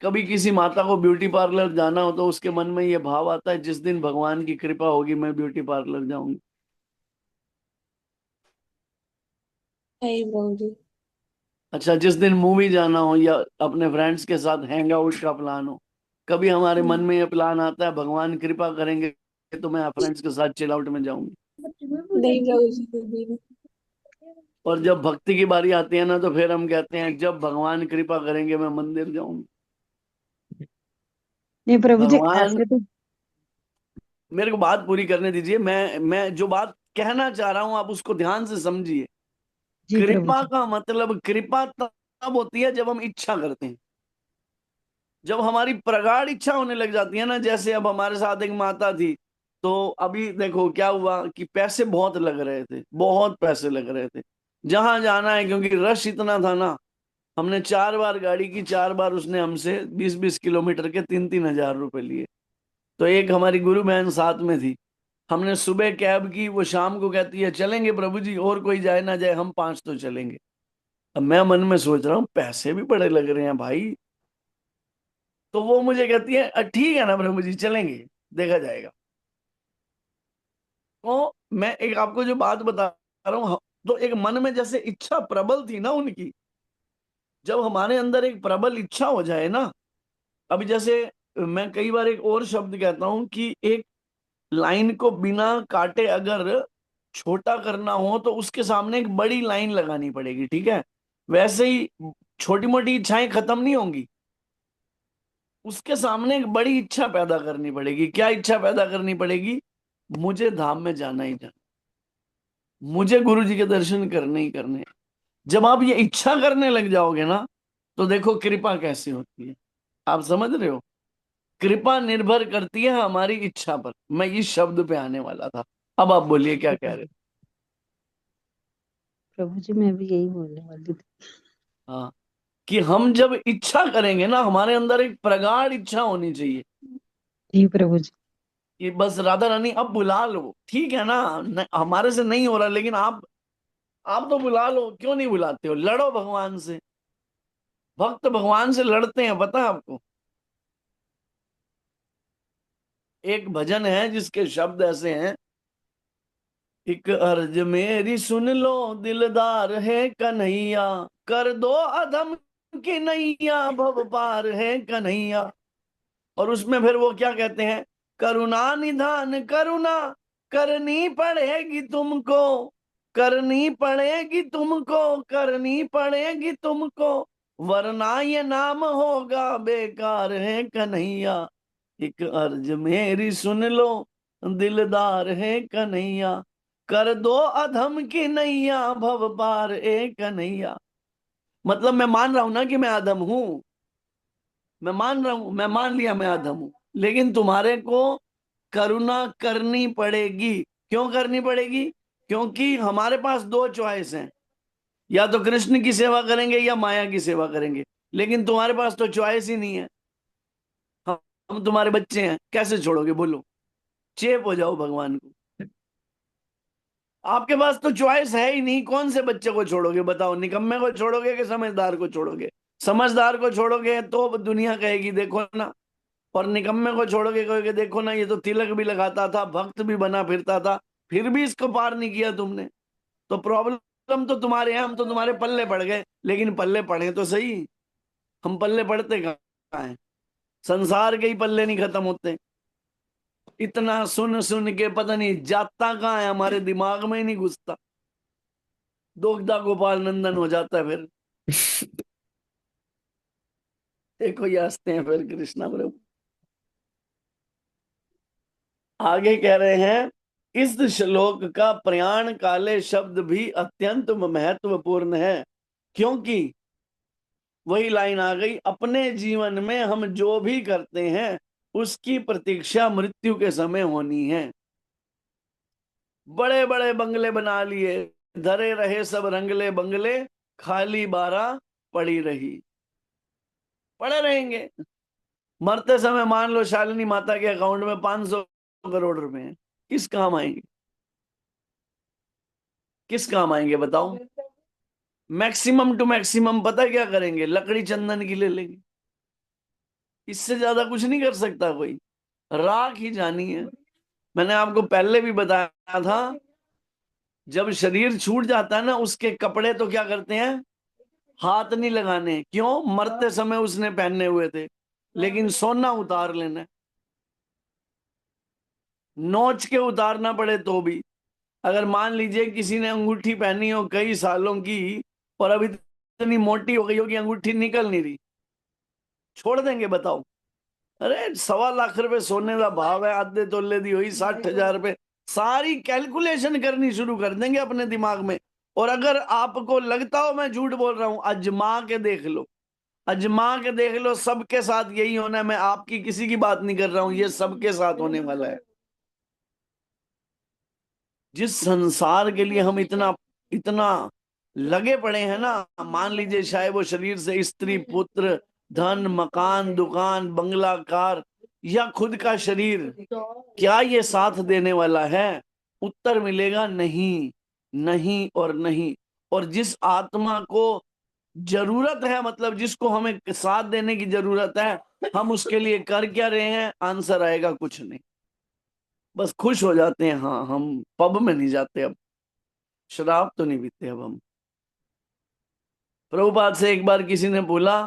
कभी किसी माता को ब्यूटी पार्लर जाना हो तो उसके मन में ये भाव आता है, जिस दिन भगवान की कृपा होगी मैं ब्यूटी पार्लर जाऊंगी।
नहीं प्रभु जी।
अच्छा, जिस दिन मूवी जाना हो या अपने फ्रेंड्स के साथ हैंग आउट का प्लान हो, कभी हमारे मन में ये प्लान आता है भगवान कृपा करेंगे तो मैं फ्रेंड्स के साथ चिल आउट में जाऊंगी।
नहीं प्रभु जी, कभी नहीं।
और जब भक्ति की बारी आती है ना, तो फिर हम कहते हैं जब भगवान कृपा करेंगे मैं मंदिर जाऊंगी।
नहीं प्रभु जी
भगवान,
ऐसे तो।
मेरे को बात पूरी करने दीजिए। मैं जो बात कहना चाह रहा हूं आप उसको ध्यान से समझिए।
जी प्रभु
कृपा
जी।
का मतलब, कृपा तब होती है जब हम इच्छा करते हैं, जब हमारी प्रगाढ़ इच्छा होने लग जाती है ना। जैसे अब हमारे साथ एक माता थी, तो अभी देखो क्या हुआ कि पैसे बहुत लग रहे थे, बहुत पैसे लग रहे थे जहां जाना है, क्योंकि रश इतना था ना। हमने 4 बार गाड़ी की, 4 बार उसने हमसे 20-20 किलोमीटर के 3-3 हजार रुपए लिए। तो एक हमारी गुरु बहन साथ में थी, हमने सुबह कैब की, वो शाम को कहती है चलेंगे प्रभु जी, और कोई जाए ना जाए हम 5 तो चलेंगे। अब मैं मन में सोच रहा हूँ पैसे भी बड़े लग रहे हैं भाई। तो वो मुझे कहती है ठीक है ना प्रभु जी चलेंगे, देखा जाएगा। तो मैं एक आपको जो बात बता रहा हूँ, तो एक मन में जैसे इच्छा प्रबल थी ना उनकी। जब हमारे अंदर एक प्रबल इच्छा हो जाए ना, अभी जैसे मैं कई बार एक और शब्द कहता हूं कि एक लाइन को बिना काटे अगर छोटा करना हो तो उसके सामने एक बड़ी लाइन लगानी पड़ेगी, ठीक है। वैसे ही छोटी मोटी इच्छाएं खत्म नहीं होंगी, उसके सामने एक बड़ी इच्छा पैदा करनी पड़ेगी। क्या इच्छा पैदा करनी पड़ेगी? मुझे धाम में जाना ही जाना, मुझे गुरु जी के दर्शन करने ही करने। जब आप ये इच्छा करने लग जाओगे ना, तो देखो कृपा कैसे होती है, आप समझ रहे हो। कृपा निर्भर करती है हमारी इच्छा पर। मैं इस शब्द पे आने वाला था, अब आप बोलिए क्या
जी
कह रहे
प्रभु जी, मैं भी यही बोलने वाली थी।
हो। हाँ, कि हम जब इच्छा करेंगे ना, हमारे अंदर एक प्रगाढ़ इच्छा होनी चाहिए
जी प्रभु जी।
कि बस राधा रानी अब बुला लो, ठीक है ना। हमारे से नहीं हो रहा, लेकिन आप तो बुला लो, क्यों नहीं बुलाते हो? लड़ो भगवान से। भक्त भगवान से लड़ते हैं, पता है आपको। एक भजन है जिसके शब्द ऐसे हैं, एक अर्ज मेरी सुन लो दिलदार है कन्हैया, कर दो अधम की नैया, भव पार है कन्हैया। और उसमें फिर वो क्या कहते हैं, करुणा निधान करुणा करनी पड़ेगी तुमको, करनी पड़ेगी तुमको, करनी पड़ेगी तुमको, वरना ये नाम होगा बेकार है कन्हैया। एक अर्ज मेरी सुन लो दिलदार है कन्हैया, कर दो अधम की नैया, भव पार ए कन्हैया। मतलब मैं मान रहा हूं ना कि मैं अधम हूं, मैं मान रहा हूं, मैं मान लिया मैं अधम हूं, लेकिन तुम्हारे को करुणा करनी पड़ेगी। क्यों करनी पड़ेगी? क्योंकि हमारे पास दो चॉइस हैं, या तो कृष्ण की सेवा करेंगे या माया की सेवा करेंगे। लेकिन तुम्हारे पास तो चॉइस ही नहीं है। हम तुम्हारे बच्चे हैं, कैसे छोड़ोगे बोलो? चेप हो जाओ भगवान को। आपके पास तो चॉइस है ही नहीं, कौन से बच्चे को छोड़ोगे बताओ? निकम्मे को छोड़ोगे कि समझदार को छोड़ोगे? समझदार को छोड़ोगे तो दुनिया कहेगी देखो ना, और निकम्मे को छोड़ोगे कहोगे देखो ना, ये तो तिलक भी लगाता था, भक्त भी बना फिरता था, फिर भी इसको पार नहीं किया तुमने। तो प्रॉब्लम तो तुम्हारे हैं, हम तो तुम्हारे पल्ले पड़ गए। लेकिन पल्ले पड़े तो सही, हम पल्ले पड़ते कहाँ हैं? संसार के ही पल्ले नहीं खत्म होते। इतना सुन सुन के पता नहीं जाता कहाँ है, हमारे दिमाग में ही नहीं घुसता। दोगदा गोपाल नंदन हो जाता है फिर। देखो ये हंसते हैं फिर कृष्णा प्रभु। आगे कह रहे हैं, इस श्लोक का प्रयाण काले शब्द भी अत्यंत महत्वपूर्ण है, क्योंकि वही लाइन आ गई, अपने जीवन में हम जो भी करते हैं उसकी प्रतीक्षा मृत्यु के समय होनी है। बड़े बड़े बंगले बना लिए, धरे रहे सब रंगले बंगले, खाली बारह पड़ी रही। पड़े रहेंगे। मरते समय मान लो शालिनी माता के अकाउंट में 500 करोड़ रुपए हैं, किस काम आएंगे? किस काम आएंगे बताओ? मैक्सिमम टू मैक्सिमम पता है क्या करेंगे? लकड़ी चंदन की ले लेंगे, इससे ज्यादा कुछ नहीं कर सकता कोई। राख ही जानी है। मैंने आपको पहले भी बताया था, जब शरीर छूट जाता है ना, उसके कपड़े तो क्या करते हैं, हाथ नहीं लगाने। क्यों? मरते समय उसने पहने हुए थे। लेकिन सोना उतार लेना है, नोच के उतारना पड़े तो भी। अगर मान लीजिए किसी ने अंगूठी पहनी हो कई सालों की, और अभी इतनी मोटी हो गई हो कि अंगूठी निकल नहीं रही, छोड़ देंगे बताओ? अरे 1.25 लाख सोने का भाव है, आधे तोले दी हुई 60,000 रुपए। सारी कैलकुलेशन करनी शुरू कर देंगे अपने दिमाग में, और अगर आपको लगता हो मैं झूठ बोल रहा हूं, अजमा के देख लो, अजमा के देख लो, सबके साथ यही होना है। मैं आपकी किसी की बात नहीं कर रहा हूं, ये सबके साथ होने वाला है। जिस संसार के लिए हम इतना इतना लगे पड़े हैं ना, मान लीजिए चाहे वो शरीर से स्त्री पुत्र धन मकान दुकान बंगला कार या खुद का शरीर, क्या ये साथ देने वाला है? उत्तर मिलेगा नहीं, नहीं और नहीं। और जिस आत्मा को जरूरत है, मतलब जिसको हमें साथ देने की जरूरत है, हम उसके लिए कर क्या रहे हैं? आंसर आएगा कुछ नहीं, बस खुश हो जाते हैं। हाँ, हम पब में नहीं जाते, अब शराब तो नहीं पीते अब हम। प्रभुपाद से एक बार किसी ने बोला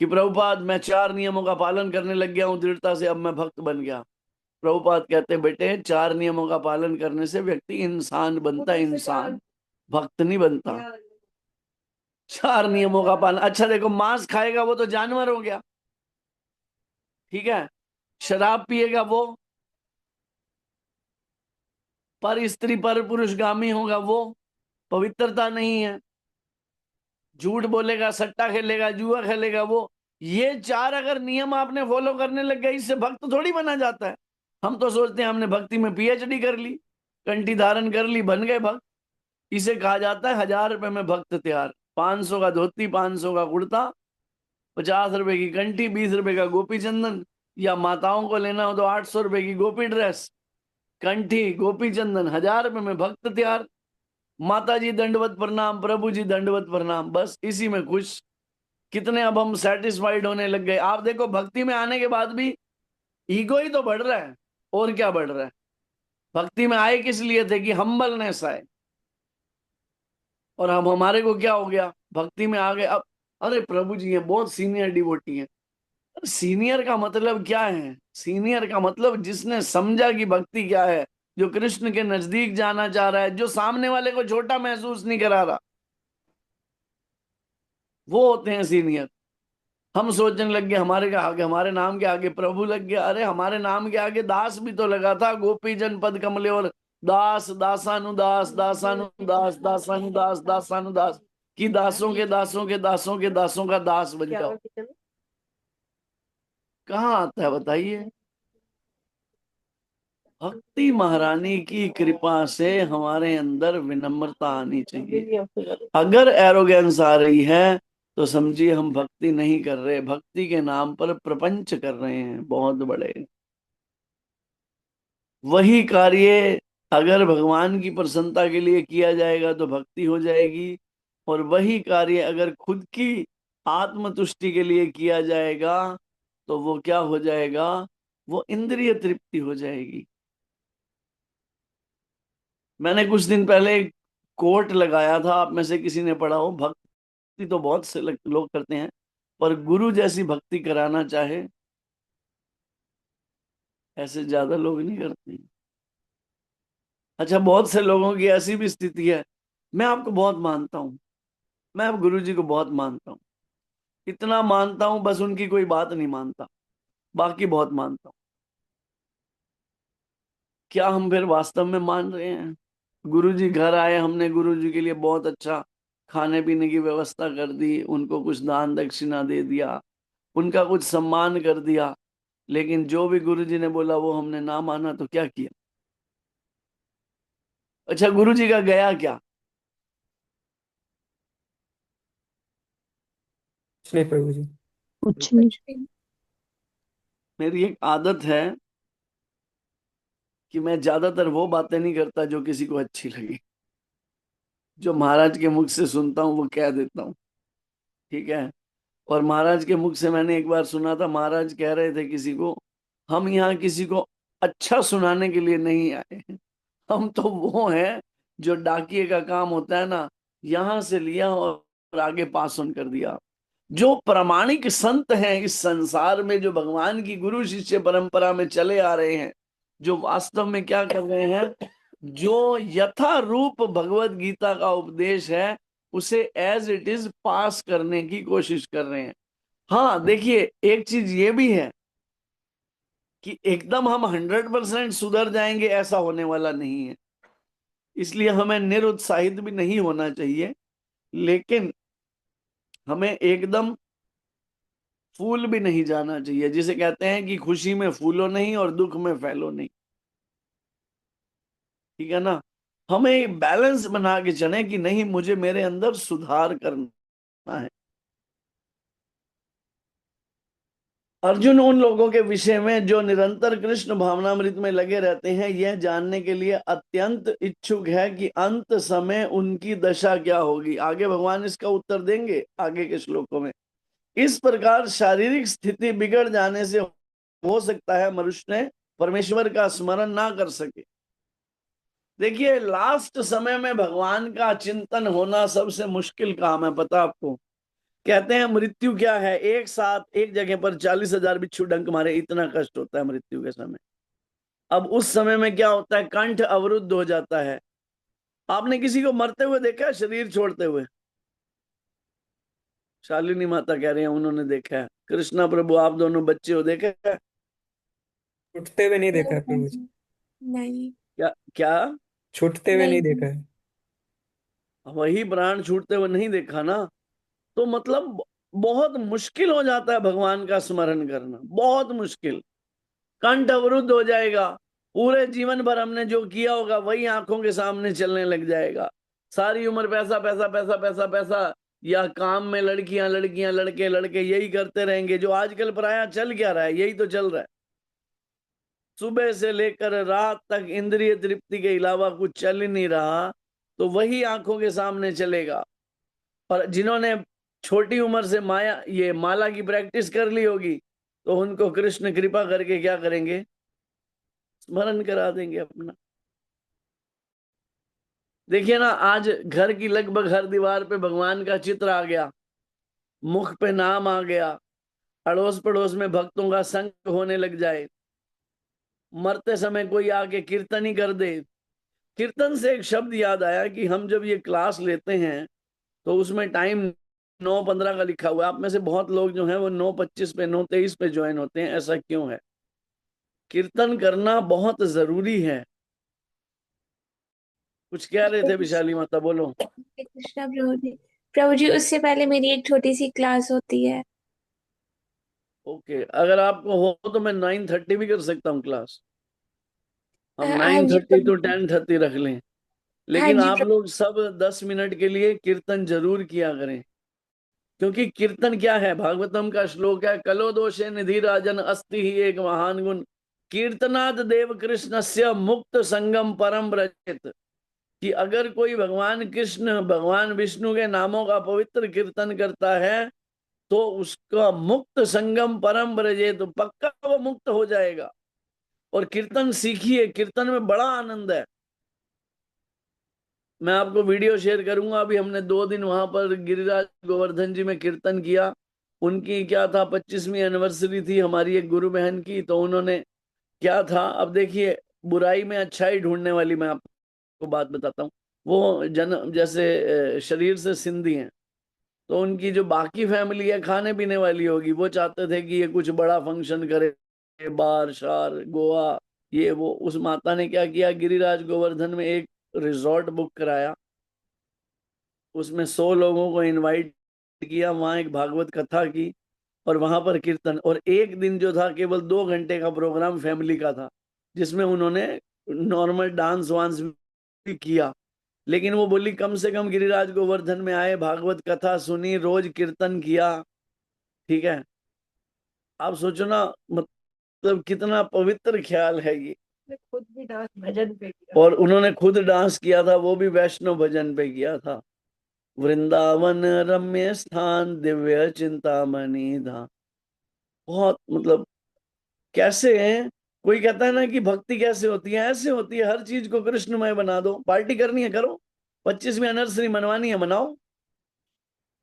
कि प्रभुपाद मैं 4 नियमों का पालन करने लग गया हूं दृढ़ता से, अब मैं भक्त बन गया। प्रभुपाद कहते बेटे 4 नियमों का पालन करने से व्यक्ति इंसान बनता है, इंसान, भक्त नहीं बनता। 4 नियमों का पालन, अच्छा देखो, मांस खाएगा वो तो जानवर हो गया, ठीक है। शराब पिएगा वो पर स्त्री पर पुरुषगामी होगा, वो पवित्रता नहीं है। झूठ बोलेगा, सट्टा खेलेगा, जुआ खेलेगा, वो ये 4 अगर नियम आपने फॉलो करने लग गए, इससे भक्त थोड़ी बना जाता है। हम तो सोचते हैं हमने भक्ति में पीएचडी कर ली, कंठी धारण कर ली, बन गए भक्त। इसे कहा जाता है 1000 रुपए में भक्त तैयार। 500 का धोती, 500 का कुर्ता, 50 रुपए की कंठी, 20 रुपए का गोपी चंदन, या माताओं को लेना हो तो 800 रुपए की गोपी ड्रेस, कंठी, गोपी चंदन, 1000 रुपए में भक्त तैयार। माता जी दंडवत प्रणाम, प्रभु जी दंडवत प्रणाम, बस इसी में खुश। कितने अब हम सेटिस्फाइड होने लग गए। आप देखो भक्ति में आने के बाद भी ईगो ही तो बढ़ रहा है, और क्या बढ़ रहा है? भक्ति में आए किस लिए थे? कि हम्बलनेस आए। और हम, हमारे को क्या हो गया? भक्ति में आ गए अब, अरे प्रभु जी ये बहुत सीनियर डिवोटी है। सीनियर का मतलब क्या है? सीनियर का मतलब जिसने समझा कि भक्ति क्या है, जो कृष्ण के नजदीक जाना चाह रहा है, जो सामने वाले को छोटा महसूस नहीं करा रहा, वो होते हैं सीनियर। हम सोचने लग गए हमारे के आगे, हमारे नाम के आगे प्रभु लग गया। अरे हमारे नाम के आगे दास भी तो लगा था, गोपी जन पद कमले और दास, दासानुदास, दासानुदास, दासानुदास, दासानुदास, कि दासों के दासों के दासों के दासों का दास बन जाओ। कहाँ आता है बताइए? भक्ति महारानी की कृपा से हमारे अंदर विनम्रता आनी चाहिए। अगर एरोगेंस आ रही है तो समझिए हम भक्ति नहीं कर रहे, भक्ति के नाम पर प्रपंच कर रहे हैं बहुत बड़े। वही कार्य अगर भगवान की प्रसन्नता के लिए किया जाएगा तो भक्ति हो जाएगी, और वही कार्य अगर खुद की आत्मतुष्टि के लिए किया जाएगा तो वो क्या हो जाएगा? वो इंद्रिय तृप्ति हो जाएगी। मैंने कुछ दिन पहले एक कोट लगाया था, आप में से किसी ने पढ़ा हो, भक्ति तो बहुत से लोग करते हैं, पर गुरु जैसी भक्ति कराना चाहे ऐसे ज्यादा लोग नहीं करते हैं। अच्छा, बहुत से लोगों की ऐसी भी स्थिति है, मैं आपको बहुत मानता हूं, मैं अब गुरु जी को बहुत मानता हूं, इतना मानता हूं बस उनकी कोई बात नहीं मानता, बाकी बहुत मानता हूं। क्या हम फिर वास्तव में मान रहे हैं? गुरु जी घर आए, हमने गुरु जी के लिए बहुत अच्छा खाने पीने की व्यवस्था कर दी, उनको कुछ दान दक्षिणा दे दिया, उनका कुछ सम्मान कर दिया, लेकिन जो भी गुरु जी ने बोला वो हमने ना माना तो क्या किया? अच्छा, गुरु जी का गया क्या?
नहीं प्रभु जी।
कुछ नहीं।
मेरी एक आदत है कि मैं ज्यादातर वो बातें नहीं करता जो किसी को अच्छी लगी। जो महाराज के मुख से सुनता हूँ वो कह देता हूँ, ठीक है। और महाराज के मुख से मैंने एक बार सुना था, महाराज कह रहे थे किसी को, हम यहाँ किसी को अच्छा सुनाने के लिए नहीं आए हैं, हम तो वो हैं जो डाकिए का काम होता है ना, यहाँ से लिया और आगे पास ऑन कर दिया। जो प्रामाणिक संत हैं इस संसार में, जो भगवान की गुरु शिष्य परंपरा में चले आ रहे हैं, जो वास्तव में क्या कर रहे हैं, जो यथा रूप भगवत गीता का उपदेश है उसे एज इट इज पास करने की कोशिश कर रहे हैं। हाँ देखिए, एक चीज ये भी है कि एकदम हम 100% सुधर जाएंगे, ऐसा होने वाला नहीं है। इसलिए हमें निरुत्साहित भी नहीं होना चाहिए, लेकिन हमें एकदम फूल भी नहीं जाना चाहिए। जिसे कहते हैं कि खुशी में फूलो नहीं और दुख में फैलो नहीं, ठीक है ना। हमें एक बैलेंस बना के चले कि नहीं, मुझे मेरे अंदर सुधार करना है। अर्जुन उन लोगों के विषय में जो निरंतर कृष्ण भावनामृत में लगे रहते हैं, यह जानने के लिए अत्यंत इच्छुक है कि अंत समय उनकी दशा क्या होगी। आगे भगवान इसका उत्तर देंगे आगे के श्लोकों में। इस प्रकार शारीरिक स्थिति बिगड़ जाने से हो सकता है मनुष्य परमेश्वर का स्मरण ना कर सके। देखिए, लास्ट समय में भगवान का चिंतन होना सबसे मुश्किल काम है, पता आपको। कहते हैं मृत्यु क्या है, एक साथ एक जगह पर 40,000 बिच्छू डंक मारे, इतना कष्ट होता है मृत्यु के समय। अब उस समय में क्या होता है, कंठ अवरुद्ध हो जाता है। आपने किसी को मरते हुए देखा है, शरीर छोड़ते हुए? शालिनी माता कह रही है उन्होंने देखा है। कृष्णा प्रभु, आप दोनों बच्चे हो, देखा है?
छूटते हुए नहीं देखा है
नहीं
प्रभु जी।
नहीं
क्या क्या?
छूटते हुए नहीं देखा है।
वही प्राण छूटते हुए नहीं देखा ना। तो मतलब बहुत मुश्किल हो जाता है भगवान का स्मरण करना, बहुत मुश्किल। कंठ अवरुद्ध हो जाएगा, पूरे जीवन भर हमने जो किया होगा वही आंखों के सामने चलने लग जाएगा। सारी उम्र पैसा पैसा पैसा पैसा पैसा, या काम में लड़कियां लड़कियां लड़के लड़के, यही करते रहेंगे। जो आजकल प्राय चल क्या रहा है, यही तो चल रहा है। सुबह से लेकर रात तक इंद्रिय तृप्ति के अलावा कुछ चल ही नहीं रहा, तो वही आंखों के सामने चलेगा। और जिन्होंने छोटी उम्र से ये माला की प्रैक्टिस कर ली होगी, तो उनको कृष्ण कृपा करके क्या करेंगे, स्मरण करा देंगे अपना। देखिए ना, आज घर की लगभग हर दीवार पे भगवान का चित्र आ गया, मुख पे नाम आ गया, अड़ोस पड़ोस में भक्तों का संग होने लग जाए। मरते समय कोई आके कीर्तन ही कर दे। कीर्तन से एक शब्द याद आया कि हम जब ये क्लास लेते हैं तो उसमें टाइम 9:15 का लिखा हुआ है। आप में से बहुत लोग जो हैं वो 9:25 पे 9:23 पे ज्वाइन होते हैं। ऐसा क्यों है? कीर्तन करना बहुत जरूरी है। कुछ कह रहे थे विशाली माता, बोलो।
कृष्णा प्रभु जी। प्रभु जी, उससे पहले मेरी एक छोटी सी क्लास होती है।
ओके, अगर आपको हो तो मैं 9:30 भी कर सकता हूँ क्लास। हम
हाँ
नाइन
जी
थर्टी
प्रभु
तो
जी।
10:30 रख लें।
हाँ
लेकिन
जी
आप
प्रभु।
लोग सब 10 मिनट के लिए कीर्तन जरूर किया करें। क्योंकि कीर्तन क्या है, भागवतम का श्लोक है, कलो दोषे निधि राजन अस्ति ही एक महान गुण, कीर्तनाद देव कृष्णस्य मुक्त संगम परम ब्रजेत। कि अगर कोई भगवान कृष्ण भगवान विष्णु के नामों का पवित्र कीर्तन करता है, तो उसका मुक्त संगम परम ब्रजे, तो पक्का वो मुक्त हो जाएगा। और कीर्तन सीखिए, कीर्तन में बड़ा आनंद है। मैं आपको वीडियो शेयर करूंगा। अभी हमने 2 दिन वहां पर गिरिराज गोवर्धन जी में कीर्तन किया। उनकी क्या था, 25वीं एनिवर्सरी थी हमारी एक गुरु बहन की। तो उन्होंने क्या था, अब देखिए, बुराई में अच्छाई ढूंढने वाली मैं आपको बात बताता हूँ। वो जन जैसे शरीर से सिंधी हैं, तो उनकी जो बाकी फैमिली है खाने पीने वाली होगी, वो चाहते थे कि ये कुछ बड़ा फंक्शन करे, बार शार गोवा ये वो। उस माता ने क्या किया, गिरिराज गोवर्धन में एक रिजॉर्ट बुक कराया, उसमें 100 लोगों को इनवाइट किया, वहां एक भागवत कथा की और वहां पर कीर्तन। और एक दिन जो था, केवल 2 घंटे का प्रोग्राम फैमिली का था, जिसमें उन्होंने नॉर्मल डांस वांस भी किया। लेकिन वो बोली कम से कम गिरिराज गोवर्धन में आए, भागवत कथा सुनी, रोज कीर्तन किया। ठीक है, आप सोचो ना, मतलब कितना पवित्र ख्याल है ये।
खुद भी डांस भजन पे किया।
और उन्होंने खुद डांस किया था, वो भी वैष्णव भजन पे किया था। वृंदावन रम्य स्थान दिव्य चिंतामणि धाम। बहुत मतलब, कैसे है, कोई कहता है ना कि भक्ति कैसे होती है, ऐसे होती है। हर चीज को कृष्णमय बना दो। पार्टी करनी है करो, 25वीं एनिवर्सरी मनवानी है मनाओ।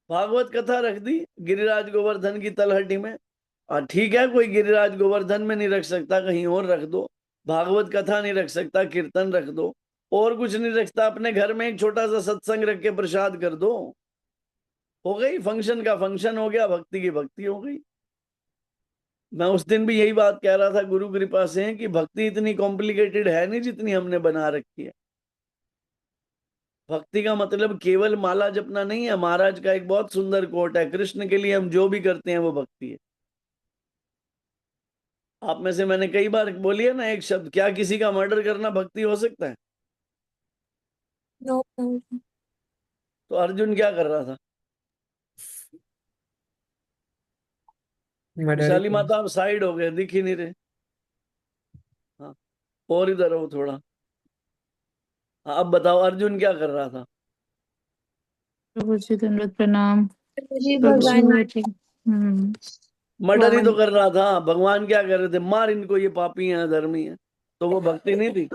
भागवत कथा रख दी गिरिराज गोवर्धन की तलहटी में। ठीक है, कोई गिरिराज गोवर्धन में नहीं रख सकता, कहीं और रख दो। भागवत कथा नहीं रख सकता, कीर्तन रख दो। और कुछ नहीं रखता, अपने घर में एक छोटा सा सत्संग रख के प्रसाद कर दो। हो गई, फंक्शन का फंक्शन हो गया, भक्ति की भक्ति हो गई। मैं उस दिन भी यही बात कह रहा था, गुरु कृपा से, कि भक्ति इतनी कॉम्प्लिकेटेड है नहीं जितनी हमने बना रखी है। भक्ति का मतलब केवल माला जपना नहीं है। महाराज का एक बहुत सुंदर कोट है, कृष्ण के लिए हम जो भी करते हैं वो भक्ति है। आप में से मैंने कई बार बोली है ना एक शब्द, क्या किसी का मर्डर करना भक्ति हो सकता है?
नो प्रभु।
तो अर्जुन क्या कर रहा था?
मर्डर
विशाली माता आप साइड हो गए, दिख ही नहीं रहे। हाँ, और इधर हो थोड़ा। हाँ, अब बताओ अर्जुन क्या कर रहा था?
प्रभु जी दंडवत प्रणाम।
प्रभु जी
प्रभु जी
भगवान
बैठे।
मर्डर ही तो
भगवान
कर रहा था। भगवान क्या कर रहे थे? मार इनको, ये पापी हैं, अधर्मी हैं। तो वो भक्ति नहीं थी?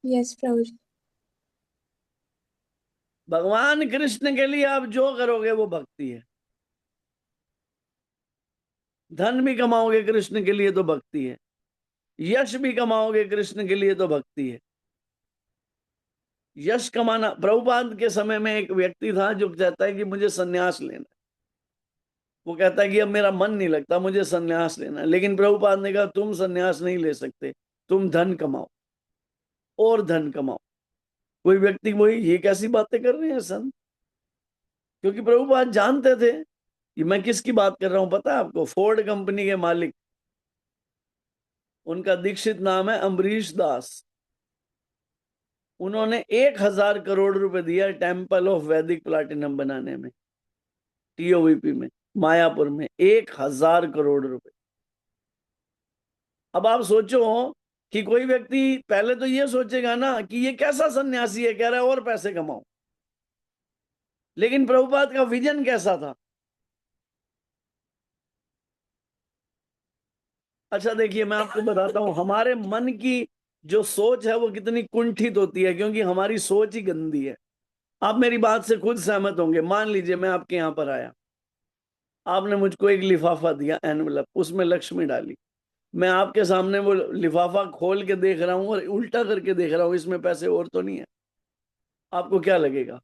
यस प्रभु जी।
भगवान कृष्ण के लिए आप जो करोगे वो भक्ति है। धन भी कमाओगे कृष्ण के लिए तो भक्ति है। यश भी कमाओगे कृष्ण के लिए तो भक्ति है। यश कमाना, प्रभुपाद के समय में एक व्यक्ति था जो कहता है कि मुझे सन्यास लेना है। वो कहता है कि अब मेरा मन नहीं लगता, मुझे सन्यास लेना है। लेकिन प्रभुपाद ने कहा तुम सन्यास नहीं ले सकते, तुम धन कमाओ और धन कमाओ। कोई व्यक्ति वही, ये कैसी बातें कर रहे हैं संत? क्योंकि प्रभुपाद जानते थे कि मैं किसकी बात कर रहा हूं। पता है आपको, फोर्ड कंपनी के मालिक, उनका दीक्षित नाम है अम्बरीश दास। उन्होंने 1,000 करोड़ रुपए दिया टेम्पल ऑफ वैदिक प्लाटिनम बनाने में, टीओवीपी में, मायापुर में। 1,000 करोड़ रुपए। अब आप सोचो कि कोई व्यक्ति पहले तो ये सोचेगा ना कि ये कैसा सन्यासी है, कह रहा है और पैसे कमाओ। लेकिन प्रभुपाद का विजन कैसा था? अच्छा देखिए, मैं आपको बताता हूं हमारे मन की जो सोच है वो कितनी कुंठित होती है, क्योंकि हमारी सोच ही गंदी है। आप मेरी बात से खुद सहमत होंगे। मान लीजिए मैं आपके यहां पर आया, आपने मुझको एक लिफाफा दिया, एनवलप, उसमें लक्ष्मी डाली। मैं आपके सामने वो लिफाफा खोल के देख रहा हूं और उल्टा करके देख रहा हूं, इसमें पैसे और तो नहीं है। आपको क्या लगेगा?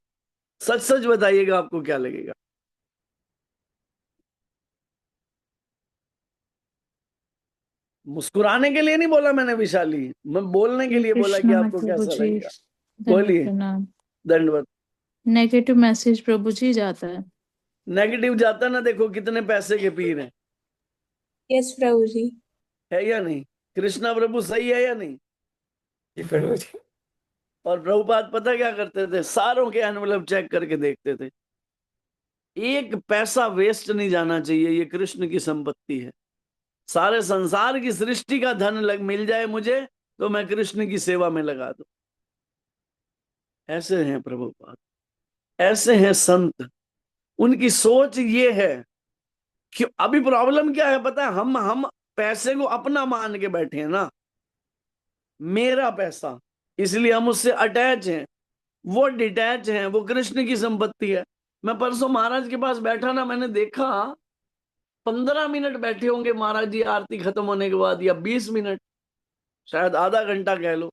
सच सच बताइएगा, आपको क्या लगेगा? मुस्कुराने के लिए नहीं बोला मैंने विशाली, मैं बोलने के
हरे
लिए बोला कि
कृष्णा
आपको
प्रभु
कैसा
जी
लगेगा।
दंडवत
बोलिए।
प्रणाम।
दंडवत।
नेगेटिव मैसेज प्रभु जी जाता है।
नेगेटिव जाता ना, देखो कितने पैसे के पीर हैं।
यस प्रभु जी।
है या नहीं? कृष्णा प्रभु सही है या नहीं?
जी प्रभु जी।
और प्रभुपाद पता क्या करते थे? सारों के एनवलप चेक करके देखते थे, एक पैसा वेस्ट नहीं जाना चाहिए, ये कृष्ण की संपत्ति है। सारे संसार की सृष्टि का धन मिल जाए मुझे, तो मैं कृष्ण की सेवा में लगा दूं। ऐसे हैं प्रभुपाद, ऐसे हैं संत। उनकी सोच ये है कि अभी प्रॉब्लम क्या है पता है? हम पैसे को अपना मान के बैठे हैं ना, मेरा पैसा, इसलिए हम उससे अटैच हैं। वो डिटैच हैं, वो कृष्ण की संपत्ति है। मैं परसों महाराज के पास बैठा ना, मैंने देखा 15 मिनट बैठे होंगे महाराज जी आरती खत्म होने के बाद, या 20 मिनट, शायद आधा घंटा कह लो।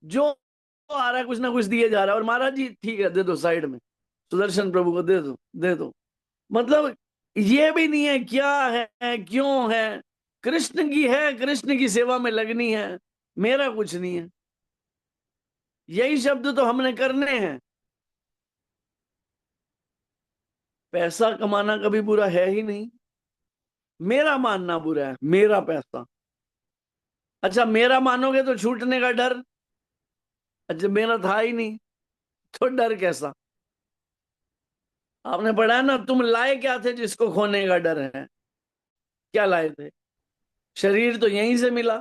जो आ रहा है कुछ ना कुछ दिए जा रहा है, और महाराज जी ठीक है दे दो साइड में, सुदर्शन प्रभु को दे दो दे दो। मतलब ये भी नहीं है क्या है क्यों है, कृष्ण की है, कृष्ण की सेवा में लगनी है, मेरा कुछ नहीं है। यही शब्द तो हमने करने हैं। पैसा कमाना कभी बुरा है ही नहीं, मेरा मानना बुरा है, मेरा पैसा। अच्छा मेरा मानोगे तो छूटने का डर, अच्छा मेरा था ही नहीं तो डर कैसा? आपने पढ़ा है ना, तुम लाए क्या थे जिसको खोने का डर है? क्या लाए थे? शरीर तो यहीं से मिला,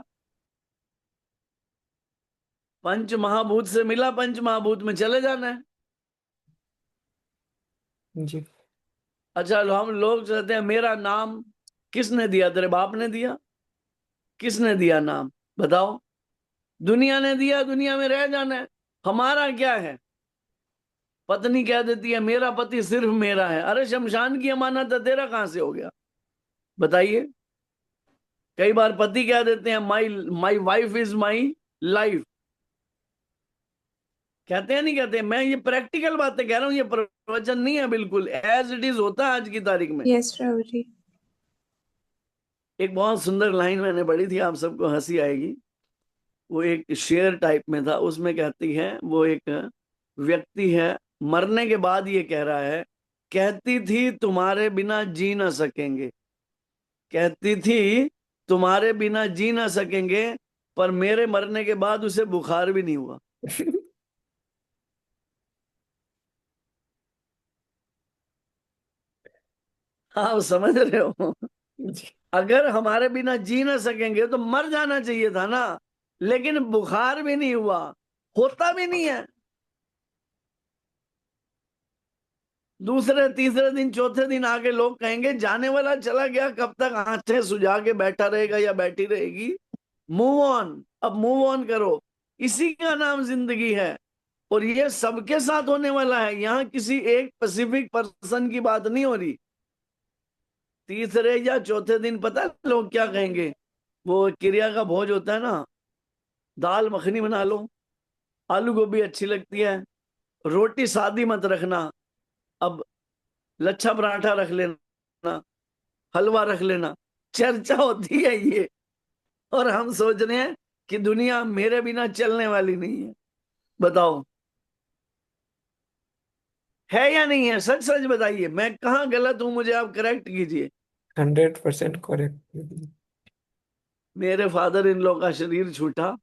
पंच महाभूत से मिला, पंच महाभूत में चले जाना है।
जी
अच्छा हम लोग कहते हैं मेरा नाम किसने दिया? तेरे बाप ने दिया? किसने दिया नाम? बताओ। दुनिया ने दिया, दुनिया में रह जाना है। हमारा क्या है? पत्नी कह देती है मेरा पति सिर्फ मेरा है। अरे शमशान की अमानत है, तेरा कहां से हो गया? बताइए। कई बार पति कह देते हैं my my wife is my life. कहते हैं नहीं कहते? मैं ये प्रैक्टिकल बातें कह रहा हूं, ये प्रवचन नहीं है, बिल्कुल एज इट इज होता है आज की तारीख में।
यस प्रभु जी।
एक बहुत सुंदर लाइन मैंने पढ़ी थी, आप सबको हंसी आएगी। वो एक शेर टाइप में था, उसमें कहती है वो एक व्यक्ति है, मरने के बाद ये कह रहा है, कहती थी तुम्हारे बिना जी ना सकेंगे, कहती थी तुम्हारे बिना जी ना सकेंगे, पर मेरे मरने के बाद उसे बुखार भी नहीं हुआ। आप समझ रहे हो? अगर हमारे बिना जी ना सकेंगे तो मर जाना चाहिए था ना, लेकिन बुखार भी नहीं हुआ, होता भी नहीं है। दूसरे तीसरे दिन चौथे दिन आके लोग कहेंगे जाने वाला चला गया, कब तक आंखें सुझा के बैठा रहेगा या बैठी रहेगी। मूव ऑन, अब मूव ऑन करो, इसी का नाम जिंदगी है। और ये सबके साथ होने वाला है, यहाँ किसी एक स्पेसिफिक पर्सन की बात नहीं हो रही। तीसरे या चौथे दिन पता है लोग क्या कहेंगे? वो क्रिया का भोज होता है ना, दाल मखनी बना लो, आलू गोभी अच्छी लगती है, रोटी सादी मत रखना, अब लच्छा पराठा रख लेना, हलवा रख लेना। चर्चा होती है ये, और हम सोच रहे हैं कि दुनिया मेरे बिना चलने वाली नहीं है। बताओ, है या नहीं है? सच सच बताइए, मैं कहाँ गलत हूं, मुझे आप करेक्ट कीजिए।
100% करेक्ट।
मेरे फादर इन लॉ का शरीर छूटा,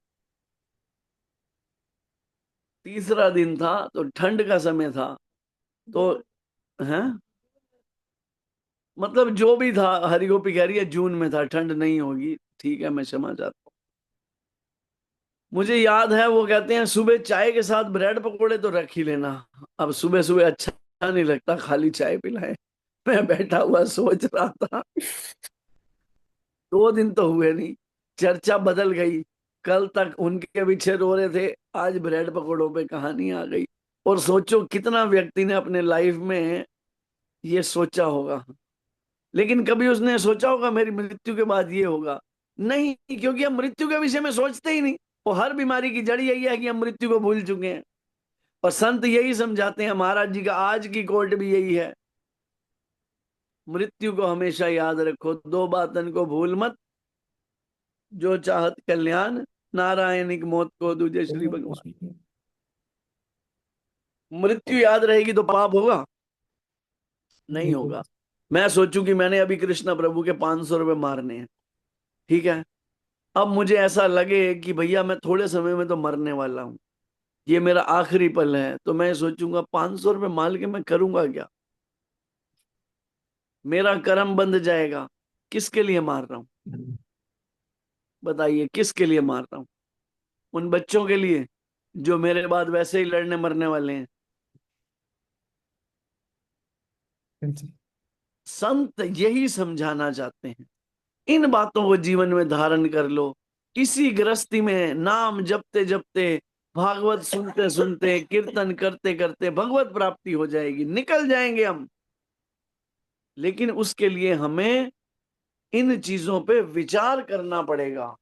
तीसरा दिन था तो ठंड का समय था, तो है मतलब जो भी था, हरी गोपी कह रही है जून में था, ठंड नहीं होगी, ठीक है, मैं क्षमा चाहता हूँ। मुझे याद है वो कहते हैं सुबह चाय के साथ ब्रेड पकोड़े तो रख ही लेना। अब सुबह सुबह अच्छा नहीं लगता खाली चाय पिलाए। मैं बैठा हुआ सोच रहा था, 2 दिन तो हुए नहीं, चर्चा बदल गई। कल तक उनके पीछे रो रहे थे, आज ब्रेड पकोड़ों पे कहानी आ गई। और सोचो कितना व्यक्ति ने अपने लाइफ में ये सोचा होगा, लेकिन कभी उसने सोचा होगा मेरी मृत्यु के बाद ये होगा? नहीं, क्योंकि हम मृत्यु के विषय में सोचते ही नहीं। और हर बीमारी की जड़ यही है कि हम मृत्यु को भूल चुके हैं। और संत यही समझाते हैं, महाराज जी का आज की कोट भी यही है, मृत्यु को हमेशा याद रखो, दो बातन को भूल मत, जो चाहत कल्याण, नारायणिक मौत को दूजे श्री भगवान। मृत्यु याद रहेगी तो पाप होगा? नहीं होगा। मैं सोचूं कि मैंने अभी कृष्ण प्रभु के 500 रुपए मारने हैं, ठीक है, अब मुझे ऐसा लगे कि भैया मैं थोड़े समय में तो मरने वाला हूं, ये मेरा आखिरी पल है, तो मैं सोचूंगा 500 रुपए मार के मैं करूंगा क्या? मेरा कर्म बंध जाएगा। किसके लिए मार रहा हूं? बताइए, किसके लिए मार रहा हूं? उन बच्चों के लिए जो मेरे बाद वैसे ही लड़ने मरने वाले हैं। संत यही समझाना चाहते हैं, इन बातों को जीवन में धारण कर लो। इसी गृहस्थी में नाम जपते जपते, भागवत सुनते सुनते, कीर्तन करते करते भगवत प्राप्ति हो जाएगी, निकल जाएंगे हम। लेकिन उसके लिए हमें इन चीजों पे विचार करना पड़ेगा।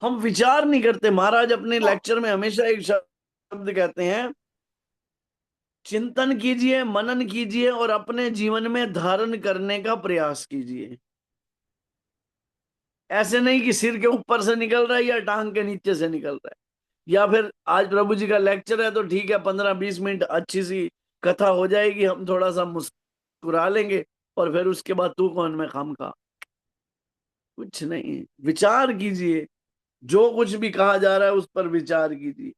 हम विचार नहीं करते। महाराज अपने लेक्चर में हमेशा एक शब्द कहते हैं, चिंतन कीजिए, मनन कीजिए और अपने जीवन में धारण करने का प्रयास कीजिए। ऐसे नहीं कि सिर के ऊपर से निकल रहा है या टांग के नीचे से निकल रहा है, या फिर आज प्रभु जी का लेक्चर है तो ठीक है 15-20 मिनट अच्छी सी कथा हो जाएगी, हम थोड़ा सा मुस्कुरा लेंगे, और फिर उसके बाद तू कौन मैं खामखा। कुछ नहीं, विचार कीजिए, जो कुछ भी कहा जा रहा है उस पर विचार कीजिए।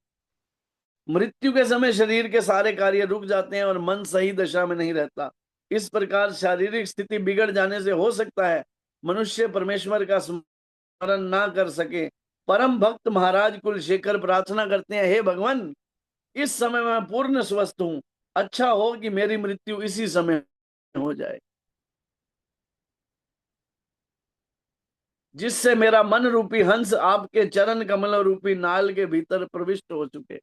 मृत्यु के समय शरीर के सारे कार्य रुक जाते हैं और मन सही दशा में नहीं रहता। इस प्रकार शारीरिक स्थिति बिगड़ जाने से हो सकता है मनुष्य परमेश्वर का स्मरण ना कर सके। परम भक्त महाराज कुलशेखर प्रार्थना करते हैं, हे भगवान, इस समय मैं पूर्ण स्वस्थ हूं, अच्छा हो कि मेरी मृत्यु इसी समय हो जाए, जिससे मेरा मन रूपी हंस आपके चरण कमल रूपी नाल के भीतर प्रविष्ट हो चुके।